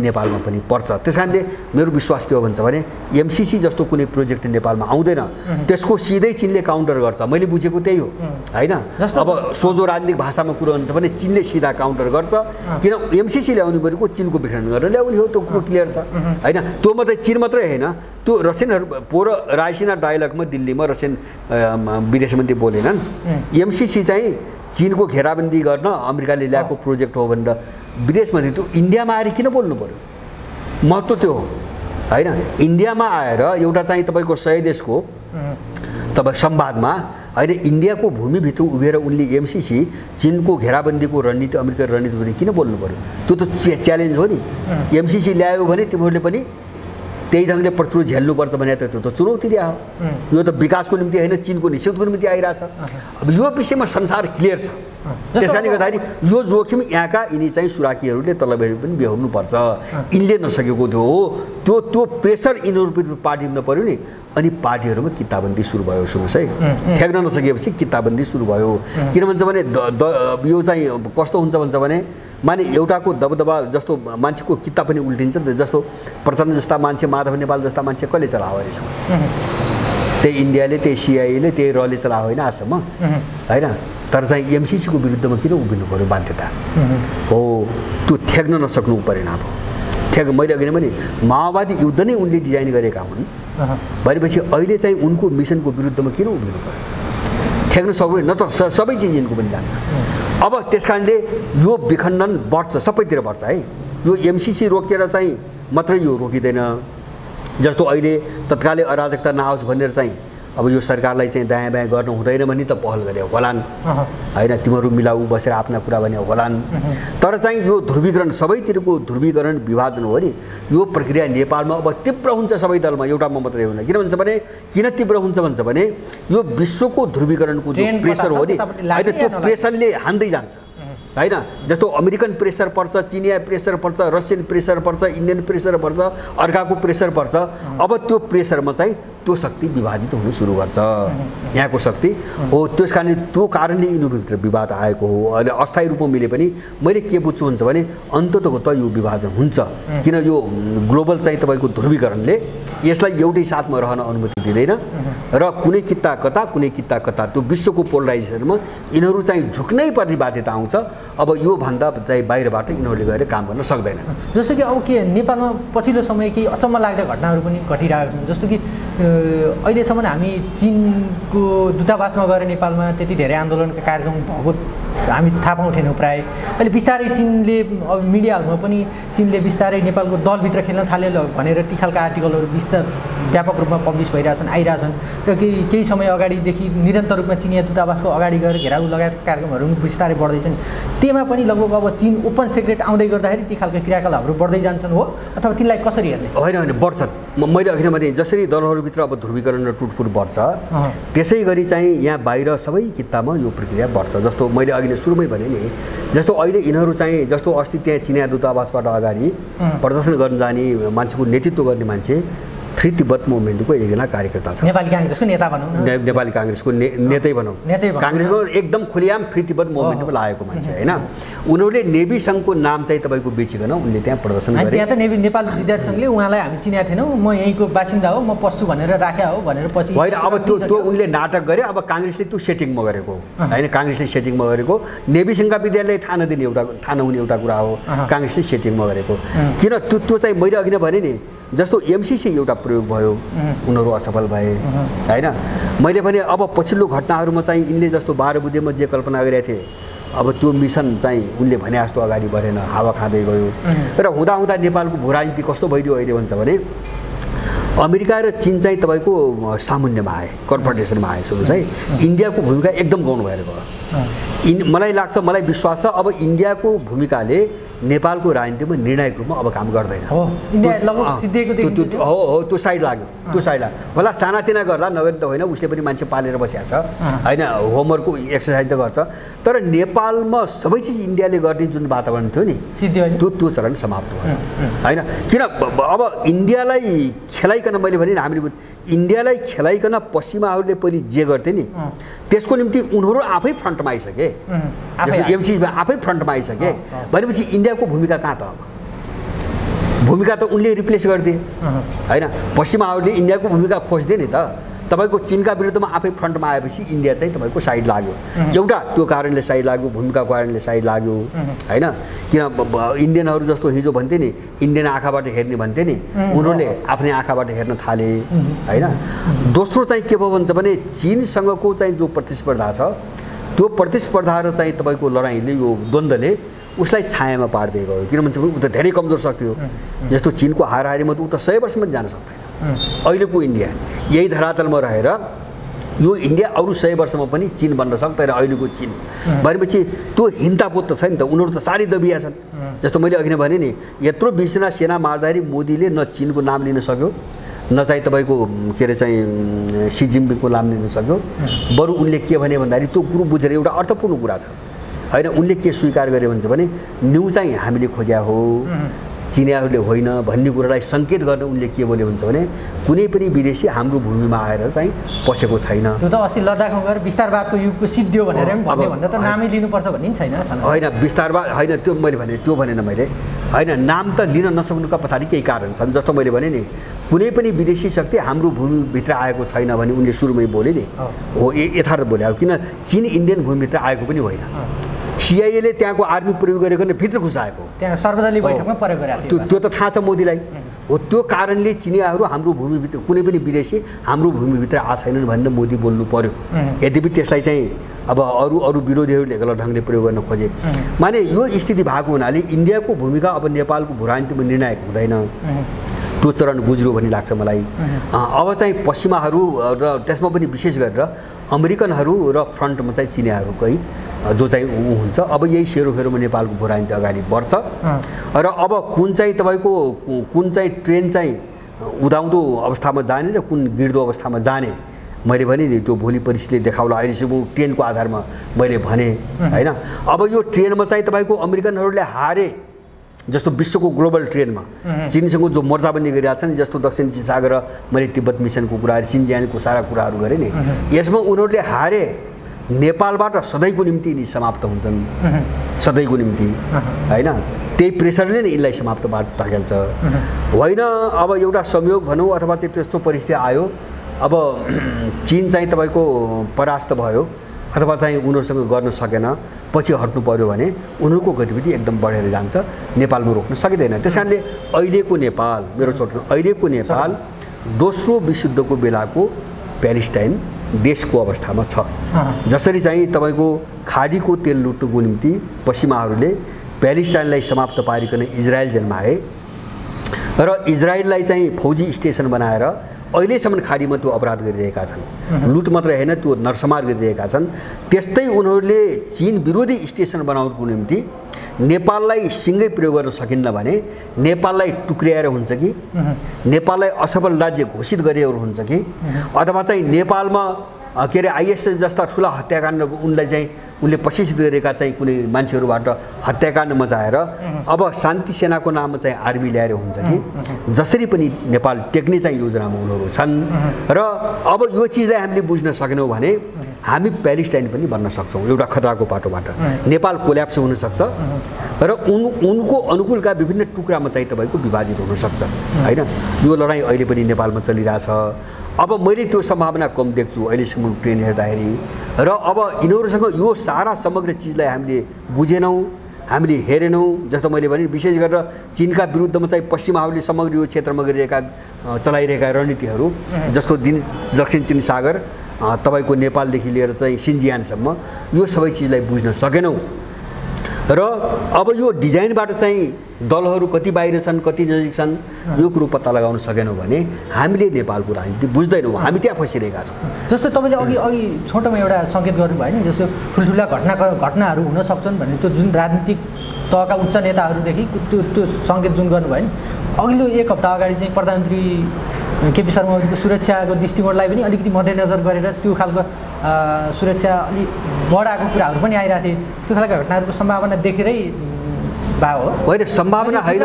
नेपालमा पनि पर्छ। त्यस कारणले मेरो विश्वास के हो भन्छ भने एमसिसी जस्तो कुनै प्रोजेक्ट नेपालमा आउँदैन, त्यसको सिधै चीनले काउन्टर गर्छ। मैले बुझेको त्यही हो होइन। अब सोझो राजनीतिक भाषामा कुरो हुन्छ भने चीनले सिधा काउन्टर गर्छ। किन एमसिसी ल्याउनु परेको चीनको विखण्डन गरेर ल्याउने हो, त्यो कुरो क्लियर छ होइन। त्यो मात्रै चीन मात्रै होइन, त्यो रसियनहरू पोर रायसिना डायलगमा दिल्लीमा रसियन विदेश मन्त्री बोलेनन् एमसिसी चाहिँ चीनको घेराबन्दी गर्न अमेरिकाले ल्याएको प्रोजेक्ट हो भनेर विदेश मन्त्री। त्यो इन्डियामा आएर किन बोल्नु पर्यो? महत्त्व त्यो हो होइन। इन्डियामा आएर एउटा चाहिँ तपाईँको 100 देशको तपाईँ संवादमा होइन इन्डियाको भूमिभित्र उभिएर उनले एमसिसी चीनको घेराबन्दीको रणनीति, अमेरिका रणनीति भने किन बोल्नु पर्यो? त्यो त च्यालेन्ज हो नि। एमसिसी ल्यायो भने तिमीहरूले पनि त्यही ढङ्गले प्रतिरोध झेल्नुपर्छ भने त त्यो त चुनौती दिया हो। यो त विकासको निम्ति होइन, चीनको निषेधको निम्ति आइरहेछ। अब यो विषयमा संसार क्लियर छ। त्यस कारणले गर्दाखेरि यो जोखिम यहाँका यिनी चाहिँ सुराकीहरूले तलबहरू पनि बेहोर्नुपर्छ। यिनले नसकेको त्यो हो, त्यो प्रेसर यिनीहरू पार्टीमा पर्यो नि, अनि पार्टीहरूमा किताबन्दी सुरु भयो। सुन्नुहोस् है, ठेक्न नसकेपछि किताबन्दी सुरु भयो। किन भन्छ भने यो चाहिँ कस्तो हुन्छ भन्छ भने माने एउटाको दबदबा जस्तो मान्छेको किताब पनि उल्टिन्छ नि त। जस्तो प्रचण्ड जस्ता मान्छे, माधव नेपाल जस्ता मान्छे कसले चलायो अहिलेसम्म? त्यही इन्डियाले, त्यही सिआइएले, त्यही रले चलायो होइन आजसम्म, होइन? तर चाहिँ एमसिसीको विरुद्धमा किन उभिनु पर्यो? बाध्यता हो, त्यो ठेक्न नसक्नु परिणाम हो। मैले अघि नै भने माओवादी युद्ध नै उनले डिजाइन गरेका हुन् भनेपछि अहिले चाहिँ उनको मिसनको विरुद्धमा किन उभिनु पर्यो? ठेक्न सक्नु न त सबै चिज यिनको पनि जान्छ। अब त्यस कारणले यो विखण्डन बढ्छ, सबैतिर बढ्छ है। यो एमसिसी रोकेर चाहिँ मात्रै यो रोकिँदैन। जस्तो अहिले तत्कालै अराजकता नआओस् भनेर चाहिँ अब यो सरकारलाई चाहिँ दायाँ बायाँ गर्नु हुँदैन भने त पहल गरे होलान्, होइन? तिमीहरू मिलाऊ बसेर आफ्ना कुरा भने होलान्। तर चाहिँ यो ध्रुवीकरण, सबैतिरको ध्रुवीकरण विभाजन हो नि, यो प्रक्रिया नेपालमा अब तीव्र हुन्छ सबै दलमा, एउटामा मात्रै हुँदैन। किन भन्छ भने किन तीव्र हुन्छ भन्छ भने यो विश्वको ध्रुवीकरणको जो प्रेसर हो नि, होइन? त्यो प्रेसरले हान्दै जान्छ, होइन? जस्तो अमेरिकन प्रेसर पर्छ, चिनिया प्रेसर पर्छ, रसियन प्रेसर पर्छ, इन्डियन प्रेसर पर्छ, अर्काको प्रेसर पर्छ। अब त्यो प्रेसरमा चाहिँ त्यो शक्ति विभाजित हुनु सुरु गर्छ, यहाँको शक्ति हो। त्यस कारणले त्यो कारणले यिनीहरूभित्र विवाद आएको हो। अहिले अस्थायी रूपमा मिले पनि मैले के बुझ्छु हुन्छ भने अन्ततको त यो विभाजन हुन्छ। किन यो ग्लोबल चाहिँ तपाईँको ध्रुवीकरणले यसलाई एउटै साथमा रहन अनुमति दिँदैन र कुनै किता कता कुनै किता कता त्यो विश्वको पोलराइजेसनमा यिनीहरू चाहिँ झुक्नै पर्ने बाध्यता आउँछ। अब यो भन्दा चाहिँ बाहिरबाट यिनीहरूले गएर काम गर्न सक्दैन। जस्तो कि अब के नेपालमा पछिल्लो समय केही अचम्म लाग्दो घटनाहरू पनि घटिरहेको छन्। जस्तो कि अहिलेसम्म हामी चीनको दूतावासमा गएर नेपालमा त्यति धेरै आन्दोलनका कार्यक्रम भएको हामी थाहा पाउँथेनौँ प्रायः। अहिले बिस्तारै चीनले अब मिडियाहरूमा पनि चीनले बिस्तारै नेपालको दलभित्र खेल्न थाल्यो भनेर ती खालका आर्टिकलहरू व्यापक रूपमा पब्लिस भइरहेछन्, आइरहेछन्। र केही समय अगाडिदेखि निरन्तर रूपमा चिनिया दूतावासको अगाडि गएर घेराउ लगायतका कार्यक्रमहरू बिस्तारै बढ्दैछन्। त्यहीमा पनि लगभग अब चीन ओपन सिक्रेट आउँदै गर्दाखेरि ती खालका क्रियाकलापहरू बढ्दै जान्छन् हो, अथवा तिनलाई कसरी हेर्ने? होइन, बढ्छन्। मैले अघि नै भने जसरी दलहरूभित्र अब ध्रुवीकरण र टुटफुट बढ्छ, त्यसै गरी चाहिँ यहाँ बाहिर सबै कितामा यो प्रक्रिया बढ्छ। जस्तो मैले अघि नै सुरुमै भने नि, जस्तो अहिले यिनीहरू चाहिँ जस्तो अस्ति त्यहाँ चिनिया दूतावासबाट अगाडि प्रदर्शन गर्न जाने मान्छेको नेतृत्व गर्ने मान्छे फ्री तिब्बत मुभमेन्टको एकजना कार्यकर्ता छ। नेपाली काङ्ग्रेसको नेता भनौँ न, नेपाली काङ्ग्रेसको नेतै भनौँ, काङ्ग्रेसको एकदम खुलेआम फ्री तिब्बत मुभमेन्टमा लागेको मान्छे, होइन? उनीहरूले नेभी सङ्घको नाम चाहिँ तपाईँको बेचिकन उनले त्यहाँ प्रदर्शन गरे। त्यहाँ त नेपाल विद्यार्थी सङ्घले उहाँलाई हामी चिनेका थिएनौँ, म यहीँको बासिन्दा हो, म पस्छु भनेर राख्या हो भनेर पछि होइन। अब त्यो उनले नाटक गरे। अब काङ्ग्रेसले त्यो सेटिङमा गरेको होइन, काङ्ग्रेसले सेटिङमा गरेको। नेभी सङ्घका विद्यार्थीलाई थाहा नदिने थाहा नहुने एउटा कुरा हो, काङ्ग्रेसले सेटिङमा गरेको। किन त्यो चाहिँ मैले अघि नै भने नि, जस्तो एमसिसी एउटा प्रयोग भयो, उनीहरू असफल भए, होइन? मैले भने अब पछिल्लो घटनाहरूमा चाहिँ यिनले जस्तो 12 बुँदेमा जे कल्पना गरेका थिए, अब त्यो मिसन चाहिँ उनले भने जस्तो अगाडि बढेन, हावा खाँदै गयो। र हुँदा नेपालको भू राजनीति कस्तो भइदियो अहिले भन्छ भने अमेरिका र चीन चाहिँ तपाईँको सामुन्यमा आए, कन्फ्रन्टेसनमा आए। सुन्नुहोस् है, इन्डियाको भूमिका एकदम गाउनु भएर गयो। मलाई लाग्छ, मलाई विश्वास छ अब इन्डियाको भूमिकाले नेपालको राजनीतिमा निर्णायक रूपमा अब काम गर्दैन। हो, त्यो साइड लाग्यो, त्यो साइड लाग्यो। होला सानातिना गर्ला, नगरी त होइन, उसले पनि मान्छे पालेर बसिया छ, होइन? होमवर्कको एक्सर्साइज त गर्छ। तर नेपालमा सबै चिज इन्डियाले गर्ने जुन वातावरण थियो नि, त्यो चरण समाप्त भयो, होइन? किन अब इन्डियालाई खेलाइकन मैले भने हामीले इन्डियालाई खेलाइकन पश्चिमाहरूले पहिले जे गर्थे नि, त्यसको निम्ति उनीहरू आफै फ्रन्टमा आइसके, एमसिसीमा आफै फ्रन्टमा आइसके भनेपछि इन्डियाको भूमिका कहाँ त? अब भूमिका त उनले रिप्लेस गरिदिए, होइन? पश्चिमाहरूले इन्डियाको भूमिका खोज्थे नि त। तपाईँको चीनका विरुद्धमा आफै फ्रन्टमा आएपछि इन्डिया चाहिँ तपाईँको साइड लाग्यो। एउटा त्यो कारणले साइड लाग्यो, भूमिकाको कारणले साइड लाग्यो, होइन? किन इन्डियनहरू जस्तो हिजो भन्थे नि, इन्डियन आँखाबाट हेर्ने भन्थे नि, उनीहरूले आफ्नै आँखाबाट हेर्न थाले, होइन? दोस्रो चाहिँ के भयो भन्छ भने चीनसँगको चाहिँ जो प्रतिस्पर्धा छ, त्यो प्रतिस्पर्धा र चाहिँ तपाईँको लडाइँले, यो द्वन्द्वले उसलाई छायामा पार्दै गयो। किन भन्छ ऊ त धेरै कमजोर शक्ति हो। जस्तो चीनको हाराहारीमा त ऊ त 100 वर्षमा जान सक्दैन। अहिलेको इन्डिया यही धरातलमा रहेर यो इन्डिया अरू 100 वर्षमा पनि चीन बन्न सक्दैन। अहिलेको चीन भनेपछि त्यो हिंतापोत त छ नि त, उनीहरू त साह्रै दबिया छन्। जस्तो मैले अघि नै भने नि, यत्रो बिसना सेना मार्दाखेरि मोदीले न चीनको नाम लिन सक्यो, न चाहिँ तपाईँको के अरे चाहिँ सी जिनपिङको नाम लिन सक्यो। बरु उनले के भने भन्दाखेरि त्यो कुरो बुझेर एउटा अर्थपूर्ण कुरा छ, होइन उनले के स्वीकार गरे भन्छ भने न्यु चाहिँ हामीले खोज्या हो चिनियाहरूले होइन भन्ने कुरालाई सङ्केत गर्न उनले के बोल्यो भन्छ भने कुनै पनि विदेशी हाम्रो भूमिमा आएर चाहिँ पसेको छैन। त्यो त अस्ति लद्दाखमा गएर विस्तारवादको युगको सिद्धियो भनेर पनि भन्दा त नामै लिनुपर्छ भन्ने नि छैन। होइन विस्तारवाद होइन त्यो मैले भने त्यो भनेन मैले होइन नाम त लिन नसक्नुका पछाडि केही कारण छन्। जस्तो मैले भने नि कुनै पनि विदेशी शक्ति हाम्रो भूमिभित्र आएको छैन भने उनले सुरुमै बोले नि हो यथार्थ बोले अब किन चीन इन्डियन भूमिभित्र आएको पनि होइन। सिआइएले त्यहाँको आर्मी प्रयोग गरेको नै भित्र घुसाएको त्यहाँ सर्वदलीय बैठकमा प्रयोग गरेको त्यो त थाहा छ मोदीलाई हो। त्यो कारणले चिनियाहरू हाम्रो भूमिभित्र कुनै पनि विदेशी हाम्रो भूमिभित्र आएको छैनन् भनेर मोदी बोल्नु पर्यो। यद्यपि त्यसलाई चाहिँ अब अरू विरोधीहरूले गलत ढङ्गले प्रयोग गर्न खोजे माने यो स्थिति भएको हुनाले इन्डियाको भूमिका अब नेपालको भूराजनीतिमा निर्णायक हुँदैन त्यो चरण गुज्रो भन्ने लाग्छ मलाई। अब चाहिँ पश्चिमाहरू र त्यसमा पनि विशेष गरेर अमेरिकनहरू र फ्रन्टमा चाहिँ चिनियाहरूकै जो चाहिँ ऊ हुन्छ अब यही सेरोफेरोमा नेपालको भूराजनीति अगाडि बढ्छ र अब कुन चाहिँ तपाईँको कुन चाहिँ ट्रेन चाहिँ उदाउँदो अवस्थामा जाने र कुन गिर्दो अवस्थामा जाने मैले भने नि त्यो भोलि परिस्थितिले देखाउला। अहिलेसम्म ट्रेनको आधारमा मैले भने होइन। अब यो ट्रेनमा चाहिँ तपाईँको अमेरिकनहरूले हारे जस्तो विश्वको ग्लोबल ट्रेनमा चीनसँग जो मोर्चाबन्दी गरिरहेको छ नि जस्तो दक्षिण चीन सागर मैले तिब्बत मिसनको कुराहरू सिन्जियाङको सारा कुराहरू गरेँ नि यसमा उनीहरूले हारे नेपालबाट सधैँको निम्ति यिनी समाप्त हुन्छन् सधैँको निम्ति होइन। त्यही प्रेसरले नै यिनलाई समाप्त पार्छ धकेल्छ होइन। अब एउटा संयोग भनौँ अथवा चाहिँ त्यस्तो परिस्थिति आयो अब चीन चाहिँ तपाईँको परास्त भयो अथवा चाहिँ उनीहरूसँग गर्न सकेन पछि हट्नु पर्यो भने उनीहरूको गतिविधि एकदम बढेर जान्छ नेपालमा रोक्न सकिँदैन। त्यस कारणले अहिलेको नेपाल मेरो छोटो अहिलेको नेपाल दोस्रो विश्वयुद्धको बेलाको प्यालेस्टाइन देशको अवस्थामा छ। जसरी चाहिँ तपाईँको खाडीको तेल लुट्नुको निम्ति पश्चिमाहरूले प्यालेस्टाइनलाई समाप्त पारिकन इजरायल जन्माए र इजरायललाई चाहिँ फौजी स्टेसन बनाएर अहिलेसम्म खाडीमा त्यो अपराध गरिरहेका छन् लुट मात्र होइन त्यो नरसंहार गरिरहेका छन्। त्यस्तै उनीहरूले चीन विरोधी स्टेसन बनाउनुको निम्ति नेपाललाई सिँगै प्रयोग गर्न सकिन्न भने नेपाललाई टुक्र्याएर हुन्छ कि नेपाललाई असफल राज्य घोषित गरेर हुन्छ कि अथवा चाहिँ नेपालमा के अरे आइएसएस जस्ता ठुला हत्याकाण्ड उनलाई चाहिँ उनले प्रशिक्षित गरेका चाहिँ कुनै मान्छेहरूबाट हत्याकाण्ड मचाएर अब शान्ति सेनाको नाममा चाहिँ आर्मी ल्याएर हुन्छ कि जसरी पनि नेपाल टेक्ने चाहिँ योजनामा उनीहरू छन्। र अब यो चिजलाई हामीले बुझ्न सकेनौँ भने हामी प्यालेस्टाइन पनि बन्न सक्छौँ एउटा खतराको बाटोबाट नेपाल कोल्याप्स हुनसक्छ र उनको अनुकूलका विभिन्न टुक्रामा चाहिँ तपाईँको विभाजित हुनसक्छ होइन। यो लडाइँ अहिले पनि नेपालमा चलिरहेछ। अब मैले त्यो सम्भावना कम देख्छु अहिलेसम्म ट्रेन हेर्दाखेरि र अब यिनीहरूसँग यो सारा समग्र चिजलाई हामीले बुझेनौँ हामीले हेरेनौँ। जस्तो मैले भने विशेष गरेर चीनका विरुद्धमा चाहिँ पश्चिमाहरूले समग्र यो क्षेत्रमा गरिरहेका चलाइरहेका रणनीतिहरू जस्तो दक्षिण चीन सागर तपाईँको नेपालदेखि लिएर चाहिँ सिन्जियानसम्म यो सबै चिजलाई बुझ्न सकेनौँ र अब यो डिजाइनबाट चाहिँ दलहरू कति बाहिर छन् कति नजिक छन् यो कुरो पत्ता लगाउन सकेनौँ भने हामीले नेपालको राजनीति बुझ्दैनौँ हामी त्यहाँ फसिरहेका छौँ। जस्तो तपाईँले अघि छोटोमा एउटा सङ्केत गर्नुभयो नि जस्तो ठुल्ठुला घटनाहरू हुन सक्छन् भन्ने त्यो जुन राजनीतिक तहका उच्च नेताहरूदेखि त्यो सङ्केत जुन गर्नुभयो नि अघिल्लो एक हप्ता अगाडि चाहिँ प्रधानमन्त्री केपी शर्मा ओलीको सुरक्षाको दृष्टिकोणलाई पनि अलिकति मध्यनजर गरेर त्यो खालको सुरक्षा अलि बढाएको कुराहरू पनि आइरहेको थिए त्यो खालका घटनाहरूको सम्भावना देखेरै भा हो होइन सम्भावना होइन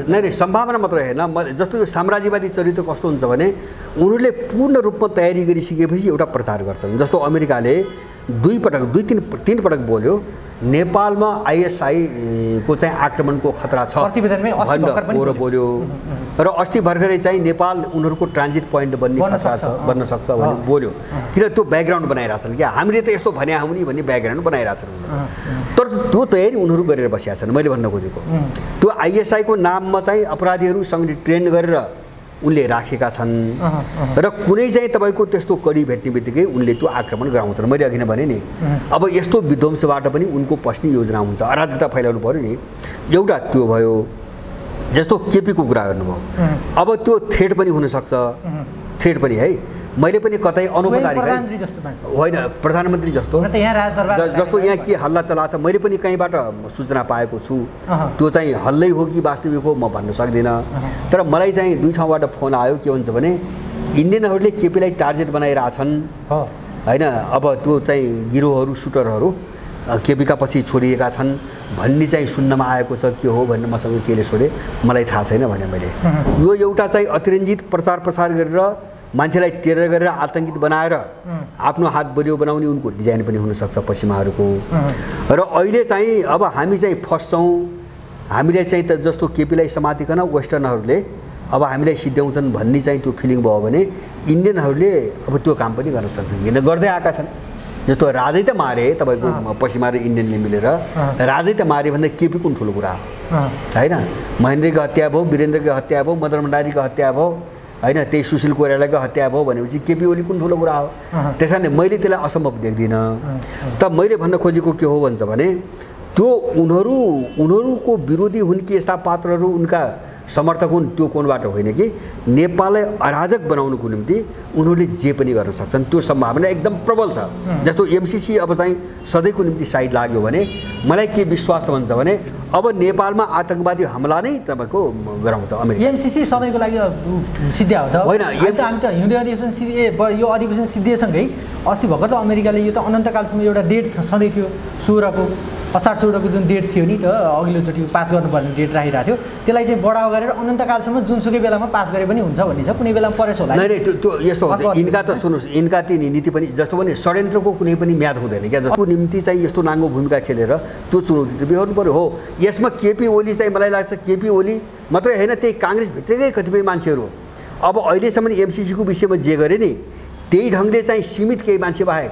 नै सम्भावना मात्र होइन। जस्तो यो साम्राज्यवादी चरित्र कस्तो हुन्छ भने उनीहरूले पूर्ण रूपमा तयारी गरिसकेपछि एउटा प्रचार गर्छन्। जस्तो अमेरिकाले दुई तीन पटक बोल्यो नेपालमा आइएसआई को चाहिँ आक्रमणको खतरा छ भनेर बोल्यो र अस्ति भर्खरै चाहिँ नेपाल उनीहरूको ट्रान्जिट पोइन्ट बन्न सक्छ भनेर बोल्यो। किन त्यो ब्याकग्राउन्ड बनाइरहेछन् क्या हामीले त यस्तो भने हौँ नि भन्ने ब्याकग्राउन्ड बनाइरहेछन् तर त्यो तयारी उनीहरू गरेर बसिया छन्। मैले भन्न खोजेको त्यो आइएसआईको नाममा चाहिँ अपराधीहरूसँग ट्रेन गरेर उनले राखेका छन् र कुनै चाहिँ तपाईँको त्यस्तो कडी भेट्ने बित्तिकै उनले त्यो आक्रमण गराउँछन्। मैले अघि नै भने नि अब यस्तो विध्वंसबाट पनि उनको पस्ने योजना हुन्छ अराजकता फैलाउनु पर्यो नि एउटा त्यो भयो। जस्तो केपीको कुरा गर्नुभयो अब त्यो थ्रेट पनि हुनसक्छ थ्रेट पनि है मैले पनि कतै अनौपचारिक होइन प्रधानमन्त्री जस्तो यहाँ के हल्ला चलाछ मैले पनि कहीँबाट सूचना पाएको छु त्यो चाहिँ हल्लै हो कि वास्तविक हो म भन्न सक्दिनँ। तर मलाई चाहिँ दुई ठाउँबाट फोन आयो के भन्छ भने इन्डियनहरूले केपीलाई टार्गेट बनाइरहेछन् होइन। अब त्यो चाहिँ गिरोहहरू सुटरहरू केपीका पछि छोडिएका छन् भन्ने चाहिँ सुन्नमा आएको छ। के हो भन्ने मसँग केले सोधे, मलाई थाहा छैन भने मैले। यो एउटा चाहिँ अतिरञ्जित प्रचार प्रसार गरेर मान्छेलाई टेरर गरेर आतङ्कित बनाएर आफ्नो हात बलियो बनाउने उनको डिजाइन पनि हुनसक्छ पश्चिमाहरूको। र अहिले चाहिँ अब हामी चाहिँ फस्छौँ, हामीले चाहिँ त जस्तो केपीलाई समातिकन वेस्टर्नहरूले अब हामीलाई सिद्ध्याउँछन् भन्ने चाहिँ त्यो फिलिङ भयो भने इन्डियनहरूले अब त्यो काम पनि गर्न सक्छन्, किन गर्दै आएका छन्। जस्तो राजै त मारे तपाईँको पश्चिमा र इन्डियनले मिलेर, राजै त मारे भन्दा केपी कुन ठुलो कुरा हो होइन। महेन्द्रको हत्या भयो, वीरेन्द्रको हत्या भयो, मदन भण्डारीको हत्या भयो होइन, त्यही सुशील कोइरालाको हत्या भयो भनेपछि केपी ओली कुन ठुलो कुरा हो। त्यस कारणले मैले त्यसलाई असम्भव देख्दिनँ। त मैले भन्न खोजेको के हो भन्छ भने त्यो उनीहरूको विरोधी हुन् कि यस्ता पात्रहरू उनका समर्थक हुन्, त्यो कोणबाट होइन कि नेपाललाई अराजक बनाउनुको निम्ति उनीहरूले जे पनि गर्न सक्छन्, त्यो सम्भावना एकदम प्रबल छ। जस्तो एमसीसी अब चाहिँ सधैँको निम्ति साइड लाग्यो भने मलाई के विश्वास भन्छ भने अब नेपालमा आतङ्कवादी हमला नै तपाईँको गराउँछ अमेरिका। एमसीसी सधैँको लागि सिद्ध्या हो त होइन। हामी त हिउँदे अधिवेशन यो अधिवेशन सिद्धिएसँगै अस्ति भर्खर त अमेरिकाले यो त अनन्तकालसम्म एउटा डेट छँदै थियो, 16को असार 16को जुन डेट थियो नि त अघिल्लोचोटि पास गर्नुपर्ने डेट राखिरहेको थियो, त्यसलाई चाहिँ बढावा गरेर अनन्तकालसम्म जुनसुकै बेलामा पास गरे पनि हुन्छ भन्ने छ। कुनै बेलामा परेछ होला। नै त्यो यस्तो हो, यिनका त सुन्नुहोस्, यिनका ती नीति पनि जस्तो पनि षड्यन्त्रको कुनै पनि म्याद हुँदैन क्या। जसको निम्ति चाहिँ यस्तो नाङ्गो भूमिका खेलेर त्यो चुनौती त बिहोर्नु पऱ्यो। हो, यसमा केपी ओली चाहिँ मलाई लाग्छ केपी ओली मात्रै होइन, त्यही काङ्ग्रेसभित्रकै कतिपय मान्छेहरू अब अहिलेसम्म एमसीसीको विषयमा जे गरे नि त्यही ढङ्गले चाहिँ सीमित केही मान्छे बाहेक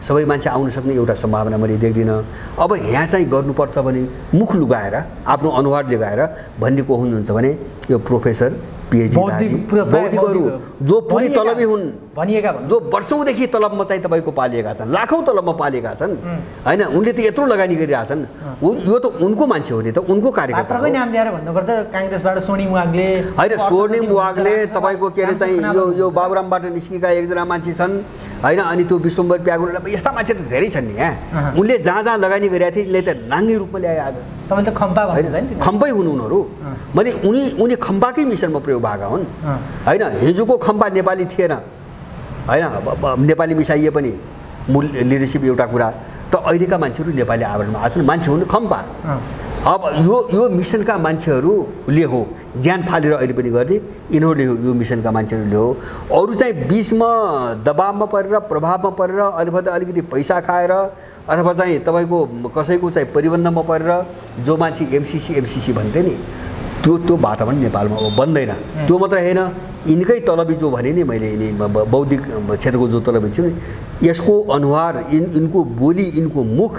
सबै मान्छे आउन सक्ने एउटा सम्भावना मैले देख्दिनँ। अब यहाँ चाहिँ गर्नुपर्छ भने मुख लुगाएर आफ्नो अनुहार लगाएर भन्ने को हुनुहुन्छ भने यो प्रोफेसर पिएचडी बौद्धिकहरू जो पुरै तलबी हुन् भनिएका जो वर्षौँदेखि तलबमा चाहिँ तपाईँको पालिएका छन्, लाखौँ तलबमा पालिएका छन् होइन, उनले त यत्रो लगानी गरिरहेछन्। यो त उनको मान्छे हो नि, त उनको कार्यकर्ता हो। नाम लिएर भन्नुपर्दा काङ्ग्रेसबाट सोनी मुवागले होइन, सोनी मुवागले तपाईँको के अरे चाहिँ यो बाबुरामबाट निस्केका एकजना मान्छे छन् होइन, अनि त्यो विश्वम्बर प्यागुर यस्ता मान्छे त धेरै छन् नि यहाँ। उनले जहाँ जहाँ लगानी गरेका थिए यसले त नाङ्गी रूपमा ल्याए। आज तपाईँ त खम्पा भन्नुहुन्छ नि, खम्पै हुनु उनीहरू मैले उनी खम्पाकै मिसनमा प्रयोग भएका हुन् होइन। हिजोको खम्पा नेपाली थिएन होइन, नेपाली मिसाइए पनि मूल लिडरसिप एउटा कुरा, त अहिलेका मान्छेहरू नेपाली आवरणमा आछन्, मान्छे हुनु खम्पा। अब यो मिसनका मान्छेहरूले हो ज्यान फालेर अहिले पनि गर्ने, यिनीहरूले यो मिसनका मान्छेहरूले हो। अरू चाहिँ बिचमा दबावमा परेर प्रभावमा परेर अलिकति पैसा खाएर अथवा चाहिँ तपाईँको कसैको चाहिँ परिबन्धमा परेर जो मान्छे एमसीसी भन्थे नि त्यो वातावरण नेपालमा अब बन्दैन। त्यो मात्र होइन, यिनकै तलबी जो भने नि मैले यिनी बौद्धिक क्षेत्रको जो तलबी छ यसको अनुहार यिनको बोली यिनको मुख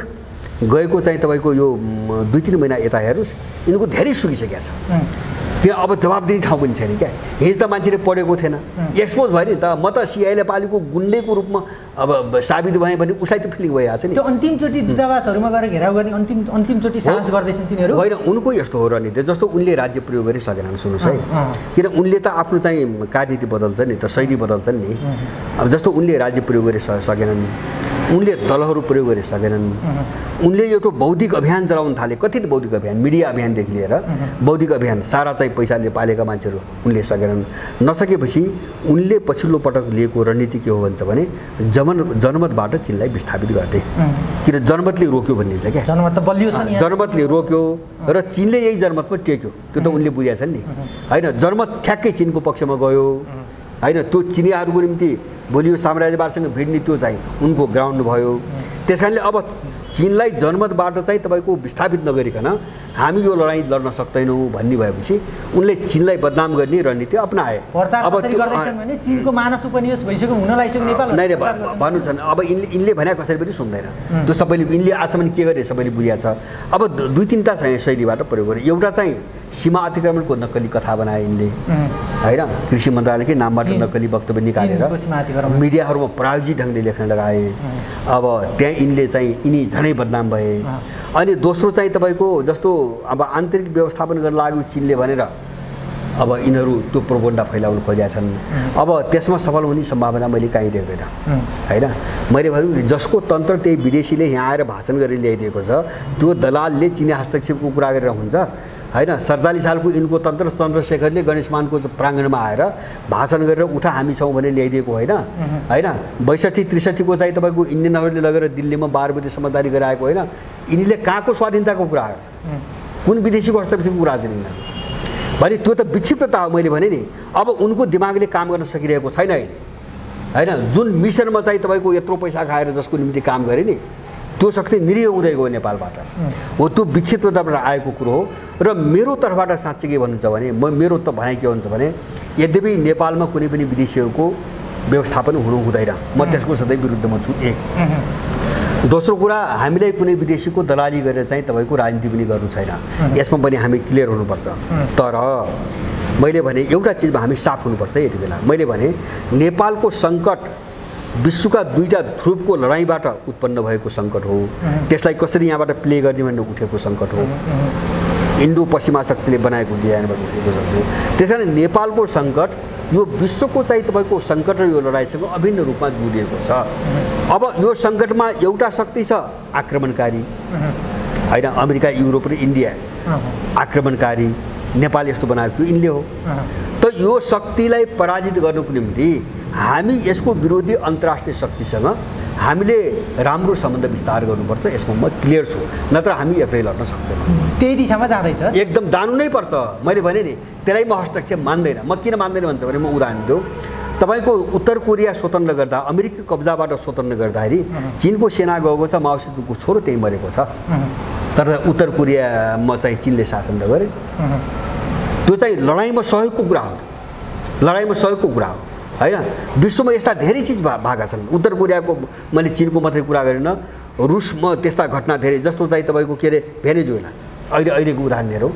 गएको चाहिँ तपाईँको यो 2-3 महिना यता हेर्नुहोस् यिनको धेरै सुकिसकेको छ। त्यहाँ अब जवाब दिने ठाउँ पनि छैन क्या। हिजो त मान्छेले पढेको थिएन, एक्सपोज भयो नि त, म त सिआइले पालेको गुन्डेको रूपमा अब साबित भएँ भने उसलाई त फिलिङ भइरहेको छ नि। त्यो अन्तिमचोटि दूतावासहरूमा गएर घेराउ गर्ने अन्तिमचोटि साहस गर्दैछन् तिनीहरू होइन। उनको यस्तो हो रणनीति, जस्तो उनले राज्य प्रयोग गरी सकेनन्। सुन्नुहोस् है, किन उनले त आफ्नो चाहिँ कार्यनीति बदल्छन् नि त, शैली बदल्छन् नि। अब जस्तो उनले राज्य प्रयोग गरी सकेनन्, उनले दलहरू प्रयोग गरी सकेनन्, उनले एउटा बौद्धिक अभियान चलाउन थाले, कथित बौद्धिक अभियान, मिडिया अभियानदेखि लिएर बौद्धिक अभियान सारा चाहिँ पैसाले पालेका मान्छेहरू उनले सकेनन्। नसकेपछि उनले पछिल्लो पटक लिएको रणनीति के हो भन्छ भने जनमतबाट चीनलाई विस्थापित गर्ने, किन जनमतले रोक्यो भन्ने छ क्या। जनमत त बलियो छ नि, जनमतले रोक्यो र चीनले यही जनमतमा टेक्यो, त्यो त उनले बुझेका छन् नि होइन। जनमत ठ्याक्कै चीनको पक्षमा गयो होइन, त्यो चिनियाहरूको निम्ति भोलि यो साम्राज्यवादसँग भिड्ने त्यो चाहिँ उनको ग्राउन्ड भयो। त्यस कारणले अब चीनलाई जनमतबाट चाहिँ तपाईँको विस्थापित नगरिकन हामी यो लडाइँ लड्न सक्दैनौँ भन्ने भएपछि उनले चीनलाई बदनाम गर्ने रणनीति अपनाए। अब चीनको मानस उपनिवेश भइसक्यो, हुन लागिसक्यो नेपाल नै भन्नु छन्। अब यिनले भने कसैले पनि सुन्दैन, त्यो सबैले यिनले आजसम्म के गरे सबैले बुझिया छ। अब 2-3टा शैलीबाट प्रयोग गरे। एउटा चाहिँ सीमा अतिक्रमणको नक्कली कथा बनाए यिनले होइन, कृषि मन्त्रालयकै नामबाट नक्कली वक्तव्य निकालेर मिडियाहरूमा प्रायोजित ढङ्गले लेख्न लगाए। अब त्यहाँ यिनले चाहिँ यिनी झनै बदनाम भए। अनि दोस्रो चाहिँ तपाईँको जस्तो अब आन्तरिक व्यवस्थापन गर्न लाग्यो चीनले भनेर अब यिनीहरू त्यो प्रोपोगन्डा फैलाउन खोजेका छन्। अब त्यसमा सफल हुने सम्भावना मैले कहीँ देख्दैन होइन। मैले भने जसको तन्त्र त्यही विदेशीले यहाँ आएर भाषण गरेर ल्याइदिएको छ, त्यो दलालले चिनी हस्तक्षेपको कुरा गरेर हुन्छ होइन 47 सालको यिनको तन्त्र चन्द्रशेखरले गणेशमानको प्राङ्गणमा आएर भाषण गरेर उठा हामी छौँ भने ल्याइदिएको होइन होइन 62-63 को चाहिँ तपाईँको इन्डियनहरूले लगेर दिल्लीमा 12 बजे समझदारी गराएको होइन यिनीले कहाँको स्वाधीनताको कुरा गर्छ कुन विदेशीको हस्तक्षेपको कुरा चाहिँ यिनीहरू भने त्यो त विक्षिप्तता हो मैले भने नि अब उनको दिमागले काम गर्न सकिरहेको छैन अहिले होइन जुन मिसनमा चाहिँ तपाईँको यत्रो पैसा खाएर जसको निम्ति काम गरे नि त्यो शक्ति निरीह हुँदै गयो नेपालबाट हो त्यो विक्षिप्तताबाट आएको कुरो हो र मेरो तर्फबाट साँच्चै के भन्नुहुन्छ भने मेरो त भनाइ के हुन्छ भने यद्यपि नेपालमा कुनै पनि विदेशीहरूको व्यवस्थापन हुनु हुँदैन म त्यसको सधैँ विरुद्धमा छु एक दोस्रो कुरा हामीलाई कुनै विदेशीको दलाली गरेर चाहिँ तपाईँको राजनीति पनि गर्नु छैन यसमा पनि हामी क्लियर हुनुपर्छ तर मैले भने एउटा चिजमा हामी साफ हुनुपर्छ यति बेला मैले भने नेपालको सङ्कट विश्वका दुईटा ध्रुवको लडाइँबाट उत्पन्न भएको सङ्कट हो त्यसलाई कसरी यहाँबाट प्ले गर्ने भनेर उठेको सङ्कट हो इन्डो पश्चिमा शक्तिले बनाएको डिजाइनबाट उठेको सङ्कट हो त्यसकारण नेपालको सङ्कट यो विश्वको चाहिँ तपाईँको सङ्कट र यो लडाइँसँग अभिन्न रूपमा जोडिएको छ अब यो सङ्कटमा एउटा शक्ति छ आक्रमणकारी होइन अमेरिका युरोप र इन्डिया आक्रमणकारी नेपाल यस्तो बनाएको त्यो यिनले हो त यो शक्तिलाई पराजित गर्नुको निम्ति हामी यसको विरोधी अन्तर्राष्ट्रिय शक्तिसँग हामीले राम्रो सम्बन्ध विस्तार गर्नुपर्छ यसमा म क्लियर छु नत्र हामी एक्लै लड्न सक्दैनौँ त्यही दिशामा जाँदैछ एकदम जानु नै पर्छ मैले भने नि त्यसलाई म हस्तक्षेप मान्दैन म किन मान्दैन भन्छ भने म उदाहरण दिउँ तपाईँको उत्तर कोरिया स्वतन्त्र गर्दा अमेरिकी कब्जाबाट स्वतन्त्र गर्दाखेरि चिनको सेना गएको छ माओ सेतुङको छोरो त्यहीँ मरेको छ तर उत्तर कोरियामा चाहिँ चिनले शासन त गरे त्यो चाहिँ लडाइँमा सहयोगको कुरा हो लडाइँमा सहयोगको कुरा हो होइन विश्वमा यस्ता धेरै चिज भएका छन् उत्तर कोरियाको मैले चिनको मात्रै कुरा गरेन रुसमा त्यस्ता घटना धेरै जस्तो चाहिँ तपाईँको के अरे भेनेजुएला अहिलेको उदाहरण हेरौँ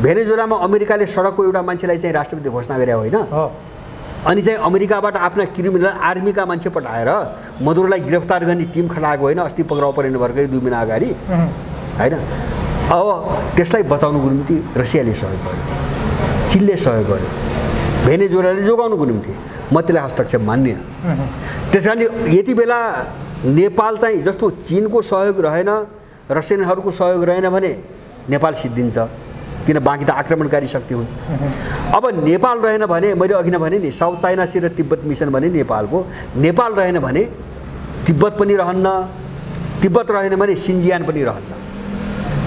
भेनेजुएलामा अमेरिकाले सडकको एउटा मान्छेलाई चाहिँ राष्ट्रपति घोषणा गरे होइन अनि चाहिँ अमेरिकाबाट आफ्ना क्रिमिनल आर्मीका मान्छे पठाएर मधुरोलाई गिरफ्तार गर्ने टिम खटाएको होइन अस्ति पक्राउ परेन भर्खरै 2 महिना अगाडि होइन अब त्यसलाई बचाउनुको निम्ति रसियाले सहयोग गर्यो चिनले सहयोग गर्यो भेनेजुएलाले जोगाउनुको निम्ति म त्यसलाई हस्तक्षेप मान्दिनँ त्यस कारणले यति बेला नेपाल चाहिँ जस्तो चिनको सहयोग रहेन रसियनहरूको सहयोग रहेन भने नेपाल सिद्धिन्छ किन बाँकी त आक्रमणकारी शक्ति हुन् अब नेपाल रहेन भने मैले अघि नै भने नि साउथ चाइना सी र तिब्बत मिसन भने नेपालको नेपाल रहेन भने तिब्बत पनि रहन्न तिब्बत रहेन भने सिन्जियान पनि रहन्न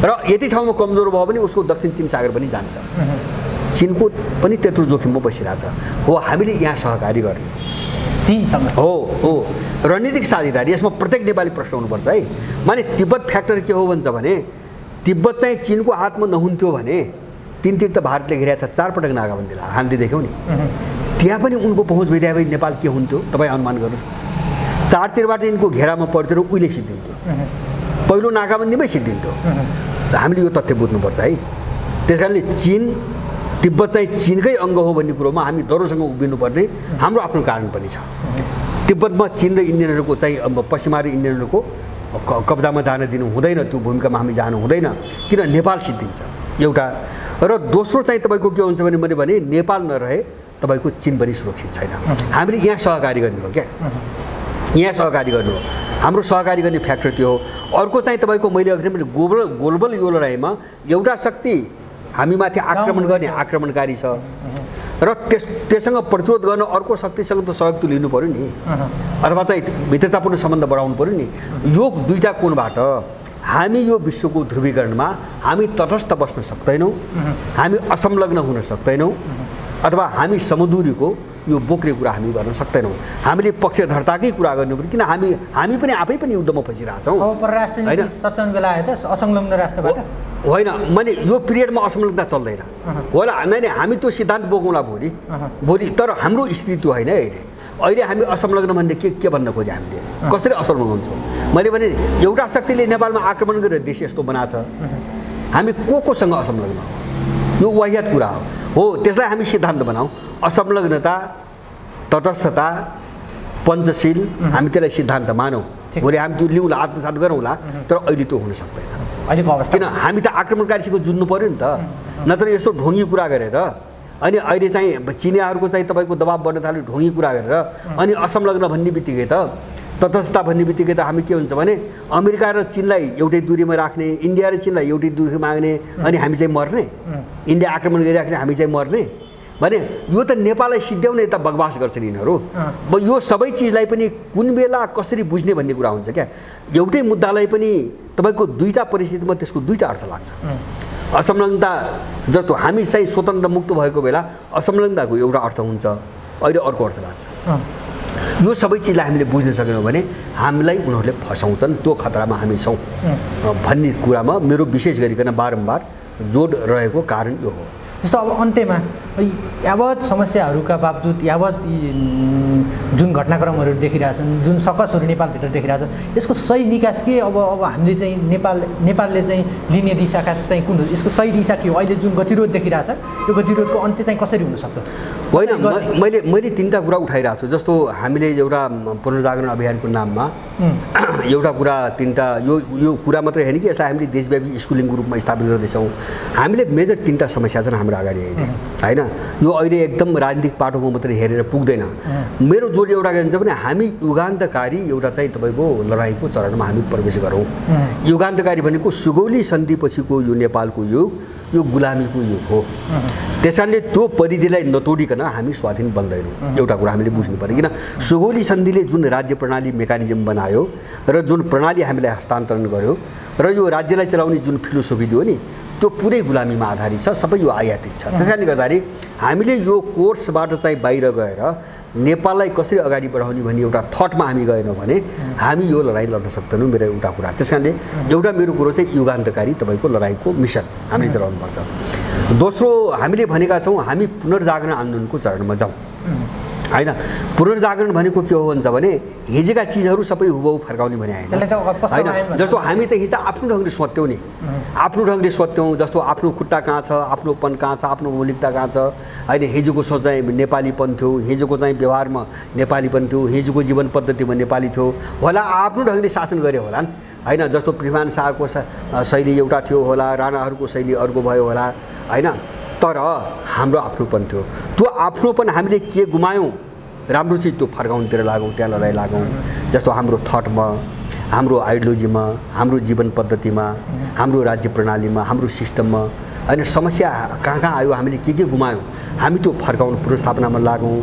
र यति ठाउँमा कमजोर भयो भने उसको दक्षिण चीन सागर पनि जान्छ चिनको पनि त्यत्रो जोखिममा बसिरहेछ हो हामीले यहाँ सहकारी गर्ने चीनसँग हो रणनीतिक साझेदारी यसमा प्रत्येक नेपाली प्रश्न हुनुपर्छ है माने तिब्बत फ्याक्टर के हो भन्छ भने तिब्बत चाहिँ चिनको हातमा नहुन्थ्यो भने तीनतिर त भारतले घेरेको छ 4 पटक नाकाबन्दीलाई हामीले देख्यौँ नि त्यहाँ पनि उनको पहुँच भइदिए भए नेपाल के हुन्थ्यो तपाईँ अनुमान गर्नुहोस् चारतिरबाट यिनको घेरामा पर्थ्यो र उहिले सिद्धिन्थ्यो पहिलो नाकाबन्दीमै सिद्धिन्थ्यो हामीले यो तथ्य बुझ्नुपर्छ है त्यस कारणले चीन तिब्बत चाहिँ चीनकै अङ्ग हो भन्ने कुरोमा हामी दरोसँग उभिनुपर्ने हाम्रो आफ्नो कारण पनि छ तिब्बतमा चीन र इन्डियनहरूको चाहिँ पश्चिमा र इन्डियनहरूको कब्जामा जान दिनु हुँदैन त्यो भूमिकामा हामी जानु हुँदैन किन नेपाल सिद्धिन्छ एउटा र दोस्रो चाहिँ तपाईँको के हुन्छ भने मैले भने नेपाल नरहे तपाईँको चीन पनि सुरक्षित छैन हामीले यहाँ सहकारी गर्ने हो क्या यहाँ सहकारी गर्नु हो हाम्रो सहकारी गर्ने फ्याक्टर त्यो हो अर्को चाहिँ तपाईँको मैले अघि नै ग्लोबल यो लडाइँमा एउटा शक्ति हामीमाथि आक्रमण गर्ने आक्रमणकारी छ र त्यससँग प्रतिरोध गर्न अर्को शक्तिसँग त सहयोग त लिनु पर्यो नि अथवा चाहिँ मित्रतापूर्ण सम्बन्ध बढाउनु पर्यो नि यो दुईटा कोणबाट हामी यो विश्वको ध्रुवीकरणमा हामी तटस्थ बस्न सक्दैनौँ हामी असंलग्न हुन सक्दैनौँ अथवा हामी समुदुरीको यो बोक्रे कुरा हामी गर्न सक्दैनौँ हामीले पक्षधरताकै कुरा गर्नुपर्छ किन हामी पनि आफै पनि युद्धमा फसिरहेछौँ परराष्ट्र नीति सच्याउन बेला आयो त असंलग्न राष्ट्रबाट होइन मैले यो पिरियडमा असंलग्नता चल्दैन होला नै हामी त्यो सिद्धान्त बोकौँला भोलि तर हाम्रो स्थिति त्यो होइन अहिले हामी असंलग्न भन्ने के भन्न खोजे हामीले कसरी असंलग्न हुन्छौँ मैले भने एउटा शक्तिले नेपालमा आक्रमण गरेर देश यस्तो बनाछ हामी कोसँग असंलग्न हो यो वाहियात कुरा हो त्यसलाई हामी सिद्धान्त बनाऊ असंलग्नता तटस्थता पञ्चशील हामी त्यसलाई सिद्धान्त मानौँ भोलि हामी त्यो लिउँला आत्मसात गरौँला तर अहिले त्यो हुन सक्दैन अहिलेको अवस्था किन हामी त आक्रमणकारीसँग जुझ्नु पर्यो नि त नत्र यस्तो ढोङ्गी कुरा गरेर अनि अहिले चाहिँ चिनियाहरूको चाहिँ तपाईँको दबाब बढ्न थाल्यो ढोङ्गी कुरा गरेर अनि असंलग्न भन्ने बित्तिकै त तटस्थता भन्ने बित्तिकै त हामी के हुन्छ भने अमेरिका र चीनलाई एउटै दूरीमा राख्ने, इन्डिया र चीनलाई एउटै दूरीमा माग्ने, अनि हामी चाहिँ मर्ने, इन्डिया आक्रमण गरिराख्ने, हामी चाहिँ मर्ने भने यो त नेपाललाई सिद्ध्याउने त बकवास गर्छन् यिनीहरू। यो सबै चिजलाई पनि कुन बेला कसरी बुझ्ने भन्ने कुरा हुन्छ क्या। एउटै मुद्दालाई पनि तपाईँको दुईवटा परिस्थितिमा त्यसको दुईवटा अर्थ लाग्छ। असंलग्नता जस्तो हामी चाहिँ स्वतन्त्र मुक्त भएको बेला असंलग्नताको एउटा अर्थ हुन्छ, अहिले अर्को अर्थ लाग्छ। यो सबै चिजलाई हामीले बुझ्न सकेनौँ भने हामीलाई उनीहरूले फसाउँछन्, त्यो खतरामा हामी छौँ भन्ने कुरामा मेरो विशेष गरिकन बारम्बार जोड रहेको कारण यो हो। जस्तो अब अन्त्यमा यावत समस्याहरूका बावजुद यावत जुन घटनाक्रमहरू देखिरहेछन्, जुन सकसहरू नेपालभित्र देखिरहेछ, यसको सही निकास के? अब हामीले चाहिँ नेपालले चाहिँ लिने दिशाका चाहिँ कुन हो? यसको सही दिशा के हो? अहिले जुन गतिरोध देखिरहेछ यो गतिरोधको अन्त्य चाहिँ कसरी हुनसक्छ? होइन, मैले तिनवटा कुरा उठाइरहेको छु। जस्तो हामीले एउटा पुनर्जागरण अभियानको नाममा एउटा कुरा तिनवटा यो कुरा मात्रै होइन कि यसलाई हामीले देशव्यापी स्कुलिङको रूपमा स्थापना गर्दैछौँ। हामीले मेजर तिनवटा समस्या छन् हाम्रो अगाडि अहिले, होइन? यो अहिले एकदम राजनीतिक पाटोमा मात्रै हेरेर पुग्दैन। मेरो जोड एउटा के हुन्छ भने हामी युगान्तकारी एउटा चाहिँ तपाईँको लडाइँको चरणमा हामी प्रवेश गरौँ। युगान्तकारी भनेको सुगौली सन्धिपछिको यो नेपालको युग यो गुलामीको युग हो। त्यस कारणले त्यो परिधिलाई नतोडिकन हामी स्वाधीन बन्दैनौँ। एउटा कुरा हामीले बुझ्नु पर्यो, किन सुगौली सन्धिले जुन राज्य प्रणाली मेकानिजम बनायो र जुन प्रणाली हामीलाई हस्तान्तरण गर्यो र यो राज्यलाई चलाउने जुन फिलोसोफी दियो नि त्यो पुरै गुलामीमा आधारित छ, सबै यो आयातित छ। त्यस कारणले गर्दाखेरि हामीले यो कोर्सबाट चाहिँ बाहिर गएर नेपाललाई कसरी अगाडि बढाउने भन्ने एउटा थटमा हामी गएनौँ भने हामी यो लडाइँ लड्न सक्दैनौँ। मेरो एउटा कुरा त्यस कारणले एउटा मेरो कुरो चाहिँ युगान्तकारी तपाईँको लडाइँको मिसन हामीले चलाउनुपर्छ। दोस्रो हामीले भनेका छौँ हामी पुनर्जागरण आन्दोलनको चरणमा जाउँ, होइन? पुनर्जागरण भनेको के हो भन्छ भने हिजोका चिजहरू सबै हुबहु फर्काउने भने होइन। जस्तो हामी त हिजो आफ्नो ढङ्गले सोध्थ्यौँ नि, आफ्नो ढङ्गले सोध्थ्यौँ। जस्तो आफ्नो खुट्टा कहाँ छ, आफ्नोपन कहाँ छ, आफ्नो मौलिकता कहाँ छ, होइन? हिजोको सोचाइ नेपालीपन थियो, हिजोको चाहिँ व्यवहारमा नेपालीपन थियो, हिजोको जीवन पद्धतिमा नेपाली थियो होला, आफ्नो ढङ्गले शासन गरे होलान्, होइन? जस्तो पृथ्वीनारायण शाहको शैली एउटा थियो होला, राणाहरूको शैली अर्को भयो होला, होइन? तर हाम्रो आफ्नोपन थियो। त्यो आफ्नोपन हामीले के गुमायौँ? राम्रो चिज त्यो फर्काउनुतिर लागौँ, त्यहाँ लडाइँ लागौँ। जस्तो हाम्रो थटमा, हाम्रो आइडियोलोजीमा, हाम्रो जीवन पद्धतिमा, हाम्रो राज्य प्रणालीमा, हाम्रो सिस्टममा, होइन? समस्या कहाँ कहाँ आयो, हामीले के गुमायौँ, हामी त्यो फर्काउनु पुनर्स्थापनामा लागौँ।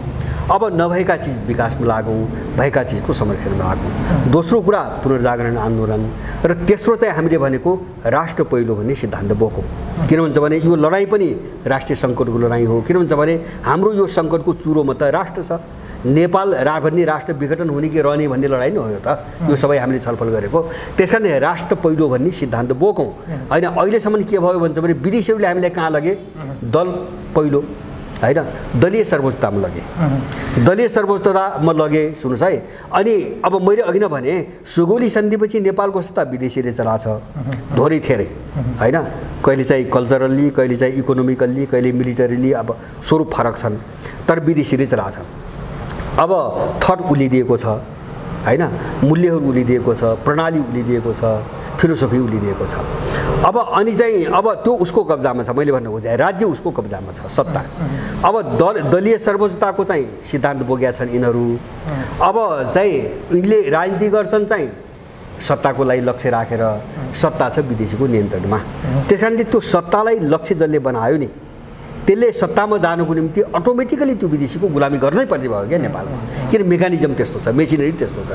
अब नभएका चिज विकासमा लागौँ, भएका चिजको संरक्षणमा लागौँ। दोस्रो कुरा पुनर्जागरण आन्दोलन, र तेस्रो चाहिँ हामीले भनेको राष्ट्र पहिलो भन्ने सिद्धान्त बोकौँ। किन भन्छ भने यो लडाइँ पनि राष्ट्रिय सङ्कटको लडाइँ हो। किन भन्छ भने हाम्रो यो सङ्कटको चुरोमा त राष्ट्र छ। नेपाल भन्ने राष्ट्र विघटन हुने कि रहने भन्ने लडाइँ नै हो यो त, यो सबै हामीले छलफल गरेको। त्यस कारण राष्ट्र पहिलो भन्ने सिद्धान्त बोकौँ, होइन? अहिलेसम्म के भयो भन्छ भने विदेशीहरूले हामीलाई कहाँ लगे? दल पहिलो, होइन? दलीय सर्वोच्चतामा लगे, दलीय सर्वोच्चतामा लगे। सुन्नुहोस् है, अनि अब मैले अघि नै भने सुगौली सन्धिपछि नेपालको सत्ता विदेशीले चलाछ, थोरै थेरै, होइन? कहिले चाहिँ कल्चरल्ली, कहिले चाहिँ इकोनोमिकल्ली, कहिले मिलिटरीली, अब स्वरूप फरक छन्, तर विदेशीले चलाछ। अब थट उलिदिएको छ, होइन? मूल्यहरू उलिदिएको छ, प्रणाली उलिदिएको छ, फिलोसोफी उलिदिएको छ। अब अनि चाहिँ अब त्यो उसको कब्जामा छ। मैले भन्नु खोजेँ राज्य उसको कब्जामा छ, सत्ता। अब दलीय सर्वोच्चताको चाहिँ सिद्धान्त बोकेका छन् यिनीहरू। अब चाहिँ यिनले राजनीति गर्छन् चाहिँ सत्ताको लागि लक्ष्य राखेर, सत्ता छ विदेशीको नियन्त्रणमा। त्यस कारणले त्यो सत्तालाई लक्ष्य जसले बनायो नि त्यसले सत्तामा जानुको निम्ति अटोमेटिकली त्यो विदेशीको गुलामी गर्नै पर्ने भयो क्या नेपालमा। किन मेकानिजम त्यस्तो छ, मेसिनरी त्यस्तो छ।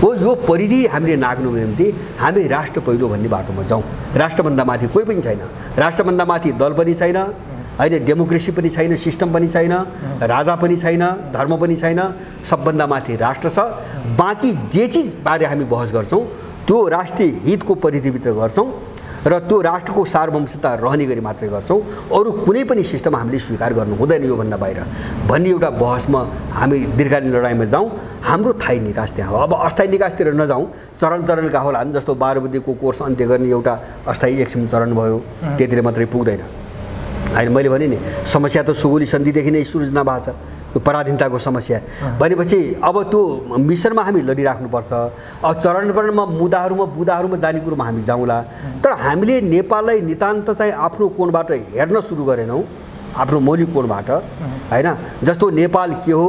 हो यो परिधि हामीले नाग्नुको निम्ति हामी राष्ट्र पहिलो भन्ने बाटोमा जाउँ। राष्ट्रभन्दा माथि कोही पनि छैन, राष्ट्रभन्दा माथि दल पनि छैन, होइन? डेमोक्रेसी पनि छैन, सिस्टम पनि छैन, राजा पनि छैन, धर्म पनि छैन, सबभन्दा माथि राष्ट्र छ। बाँकी जे चिजबारे हामी बहस गर्छौँ त्यो राष्ट्रिय हितको परिधिभित्र गर्छौँ र त्यो राष्ट्रको सार्वभौमिकता रहने गरी मात्रै गर्छौँ। अरू कुनै पनि सिस्टम हामीले स्वीकार गर्नु हुँदैन योभन्दा बाहिर भन्ने एउटा बहसमा हामी दीर्घकालीन लडाइँमा जाउँ। हाम्रो थायी निकास त्यहाँ हो। अब अस्थायी निकासतिर नजाउँ, चरण चरणका होलान्। जस्तो 12 बुद्धेको कोर्स अन्त्य गर्ने एउटा अस्थायी एकछिन चरण भयो, त्यतिले मात्रै पुग्दैन, होइन? मैले भने नि समस्या त सुगौली सन्धिदेखि नै सृजना भएको छ, यो पराधीनताको समस्या भनेपछि अब त्यो मिसनमा हामी लडिराख्नुपर्छ। अब चरणमा बुदाहरूमा जाने कुरोमा हामी जाउँला, तर हामीले नेपाललाई नितान्त चाहिँ आफ्नो कोणबाट हेर्न सुरु गरेनौँ, आफ्नो मौलिक कोणबाट, होइन? जस्तो नेपाल के हो,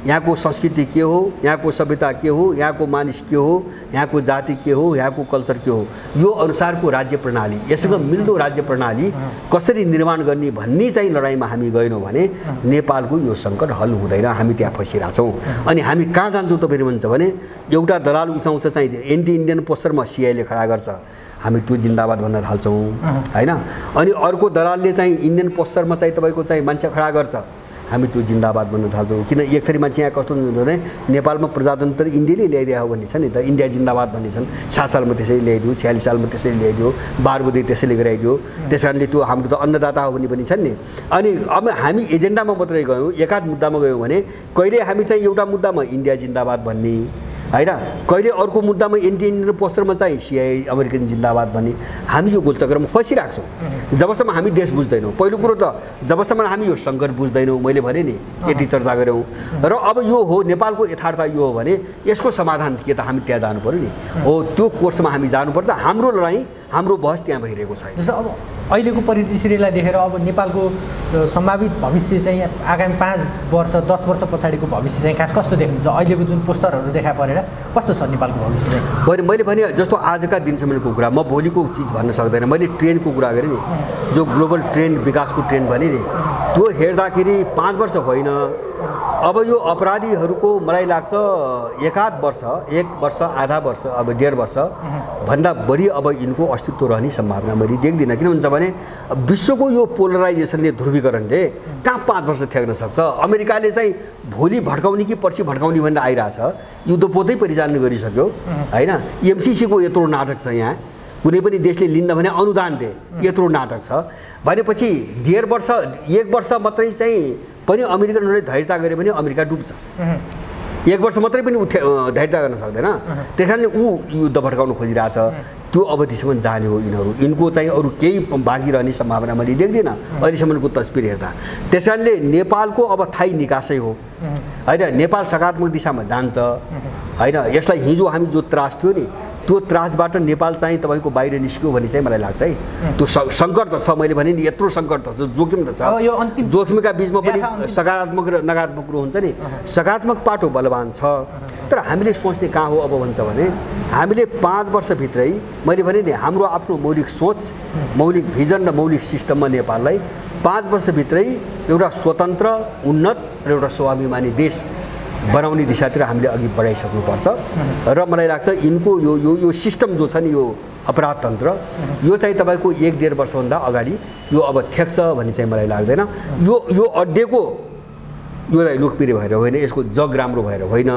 यहाँको संस्कृति के हो, यहाँको सभ्यता के हो, यहाँको मानिस के हो, यहाँको जाति के हो, यहाँको कल्चर के हो, यो अनुसारको राज्य प्रणाली, यससँग मिल्दो राज्य प्रणाली कसरी निर्माण गर्ने भन्ने चाहिँ लडाइँमा हामी गएनौँ भने नेपालको यो सङ्कट हल हुँदैन, हामी त्यहाँ फसिरहेछौँ। अनि हामी कहाँ जान्छौँ त फेरि भन्छ भने एउटा दलाल उचाउँछ चाहिँ एन्टी इन्डियन पोस्टरमा सिआईले खडा गर्छ, हामी त्यो जिन्दाबाद भन्न थाल्छौँ हैन। अनि अर्को दलालले चाहिँ इन्डियन पोस्टरमा चाहिँ तपाईँको चाहिँ मान्छे खडा गर्छ, हामी त्यो जिन्दाबाद भन्न थाल्छौँ। किन एक थरी मान्छे यहाँ कस्तो हुन्छ भने नेपालमा प्रजातन्त्र इन्डियाले ल्याइदिएको हो भन्ने छ नि त, इन्डिया जिन्दाबाद भन्ने छन्। 7 सालमा त्यसरी ल्याइदियो, 46 सालमा त्यसरी ल्याइदियो, 12 बुधे त्यसैले गराइदियो, त्यस कारणले त्यो हाम्रो त अन्नदाता हो भन्ने पनि छन् नि। अनि अब हामी एजेन्डामा मात्रै गयौँ, एकाध मुद्दामा गयौँ भने कहिले हामी चाहिँ एउटा मुद्दामा इन्डिया जिन्दाबाद भन्ने हैन, कहिले अर्को मुद्दामा एन्टी इन्डियन पोस्टरमा चाहिँ सिआई अमेरिकन जिन्दाबाद भन्ने, हामी यो गोलचक्रमा फसिरहेको छौँ जबसम्म हामी देश बुझ्दैनौँ। पहिलो कुरो त जबसम्म हामी यो सङ्कट बुझ्दैनौँ, मैले भने नि यति चर्चा गऱ्यौँ र अब यो हो नेपालको यथार्थ यो हो भने यसको समाधान के त हामी त्यहाँ जानु पर्यो नि, हो त्यो कोर्समा हामी जानुपर्छ। हाम्रो लडाइँ, हाम्रो बहस त्यहाँ भइरहेको छ। जस्तो अब अहिलेको परिदृश्यलाई देखेर अब नेपालको सम्भावित भविष्य चाहिँ आगामी 5 वर्ष 10 वर्ष पछाडिको भविष्य चाहिँ खास कस्तो देख्नुहुन्छ? अहिलेको जुन पोस्टरहरू देखा परेर कस्तो छ नेपालको भविष्य चाहिँ? मैले भने जस्तो आजका दिनसम्मको कुरा, म भोलिको चिज भन्न सक्दैन। मैले ट्रेन्डको कुरा गरेँ नि, जो ग्लोबल ट्रेन्ड, विकासको ट्रेन्ड भने नि, त्यो हेर्दाखेरि 5 वर्ष होइन, अब यो अपराधीहरूको मलाई लाग्छ 1 वर्ष आधा वर्ष, अब 1.5 वर्ष भन्दा बढी अब यिनको अस्तित्व रहने सम्भावना मैले देख्दिनँ। किन भन्छ भने विश्वको यो पोलराइजेसनले, ध्रुवीकरणले कहाँ 5 वर्ष थ्याक्न सक्छ। अमेरिकाले चाहिँ भोलि भड्काउने कि पर्सि भड्काउने भनेर आइरहेछ, युद्धपोतै परिचालन गरिसक्यो हैन। एमसिसीको यत्रो नाटक छ, यहाँ कुनै पनि देशले लिन्न भने अनुदान दे, यत्रो नाटक छ भनेपछि 1.5 वर्ष मात्रै चाहिँ पनि अमेरिकनहरूले धैर्यता गरे भने अमेरिका डुब्छ। 1 वर्ष मात्रै पनि धैर्यता गर्न सक्दैन, त्यस कारणले ऊ युद्ध भड्काउन खोजिरहेछ। त्यो अवधिसम्म जाने हो यिनीहरू, यिनको चाहिँ अरू केही बाँकी रहने सम्भावना मैले देख्दिनँ अहिलेसम्मको तस्बिर हेर्दा। त्यस कारणले नेपालको अब थाई निकासै हो हैन, नेपाल सकारात्मक दिशामा जान्छ हैन। यसलाई हिजो हामी जो त्रास थियो नि, त्यो त्रासबाट नेपाल चाहिँ तपाईँको बाहिर निस्क्यो भन्ने चाहिँ मलाई लाग्छ है। त्यो सङ्कट त छ, मैले भने नि यत्रो सङ्कट त छ, जोखिम त छ। यो अन्तिम जोखिमका बिचमा पनि सकारात्मक र नकारात्मक कुरो हुन्छ नि। सकारात्मक पाटो बलवान छ, तर हामीले सोच्ने कहाँ हो अब भन्छ भने हामीले 5 वर्षभित्रै, मैले भने नि हाम्रो आफ्नो मौलिक सोच, मौलिक भिजन र मौलिक सिस्टममा नेपाललाई 5 वर्षभित्रै एउटा स्वतन्त्र, उन्नत र एउटा स्वाभिमानी देश बनाउने दिशातिर हामीले अघि बढाइसक्नुपर्छ। र मलाई लाग्छ यिनको यो सिस्टम जो छ नि, यो अपराध तन्त्र, यो चाहिँ तपाईँको 1-1.5 वर्षभन्दा अगाडि यो अब थ्याक्छ भन्ने चाहिँ मलाई लाग्दैन। यो अड्डेको यो लोकप्रिय भएर होइन, यसको जग राम्रो भएर होइन,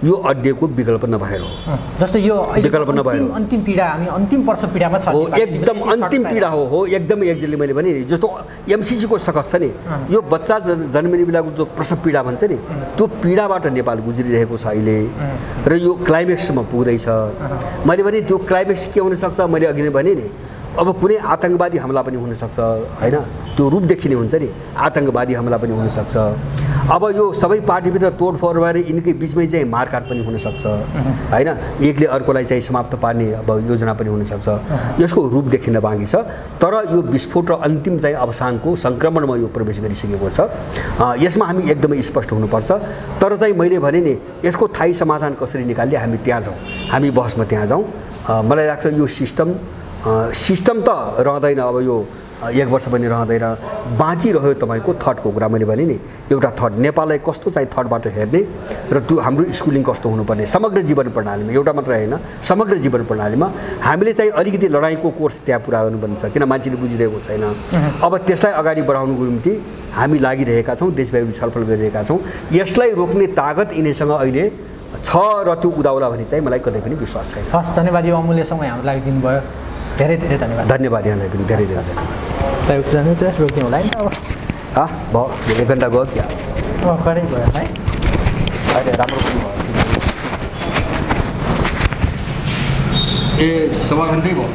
यो अड्डेको विकल्प नभएर हो। जस्तो यो विकल्प नभएर अन्तिम पीडा, हामी अन्तिम वर्ष पीडामा छ हो, एकदम अन्तिम पीडा हो एकदम एक्ज्याक्टली। मैले भने जस्तो एमसिसीको सकस छ नि, यो बच्चा जन्मिने बेलाको जो प्रसव पीडा भन्छ नि, त्यो पीडाबाट नेपाल गुज्रिरहेको छ अहिले र यो क्लाइमेक्समा पुग्दैछ। मैले भने त्यो क्लाइमेक्स के हुनसक्छ, मैले अघि नै भने नि, अब कुनै आतङ्कवादी हमला पनि हुनसक्छ हैन, त्यो रूप देखिने हुन्छ नि, आतङ्कवादी हमला पनि हुनसक्छ। अब यो सबै पार्टीभित्र तोडफोड भएर यिनकै बिचमै चाहिँ मारकाट पनि हुनसक्छ हैन, एकले अर्कोलाई चाहिँ समाप्त पार्ने अब योजना पनि हुनसक्छ। यसको रूप देखिन बाँकी छ, तर यो विस्फोट र अन्तिम चाहिँ अवसानको सङ्क्रमणमा यो प्रवेश गरिसकेको छ। यसमा हामी एकदमै स्पष्ट हुनुपर्छ। तर चाहिँ मैले भने नि, यसको थायी समाधान कसरी निकाल्ने, हामी त्यहाँ जाउँ, हामी बहसमा त्यहाँ जाउँ। मलाई लाग्छ यो सिस्टम त रहँदैन, अब यो 1 वर्ष पनि रहँदैन। बाँकी रह्यो तपाईँको थटको कुरा, मैले भने नि एउटा थट, नेपाललाई कस्तो चाहिँ थटबाट हेर्ने र त्यो हाम्रो स्कुलिङ कस्तो हुनुपर्ने, समग्र जीवन प्रणालीमा, एउटा मात्र होइन, समग्र जीवन प्रणालीमा हामीले चाहिँ अलिकति लडाइँको कोर्स त्यहाँ पुरा गर्नुपर्ने छ, किन मान्छेले बुझिरहेको छैन। अब त्यसलाई अगाडि बढाउनुको निम्ति हामी लागिरहेका छौँ, देशव्यापी छलफल गरिरहेका छौँ। यसलाई रोक्ने तागत यिनीसँग अहिले छ र त्यो उदाउला भन्ने चाहिँ मलाई कतै पनि विश्वास छैन। हस्, धन्यवाद। यो अमूल्य समय हाम्रो लागि दिनुभयो, धेरै धेरै धन्यवाद। धन्यवाद यहाँलाई पनि धेरै धेरै धन्यवाद। जानु त रोक्नु होला नि त अब, भयो 1 घन्टा गयो क्या, कडै भयो है, अहिले राम्रो पनि भयो। 1 सवा घन्टै भयो।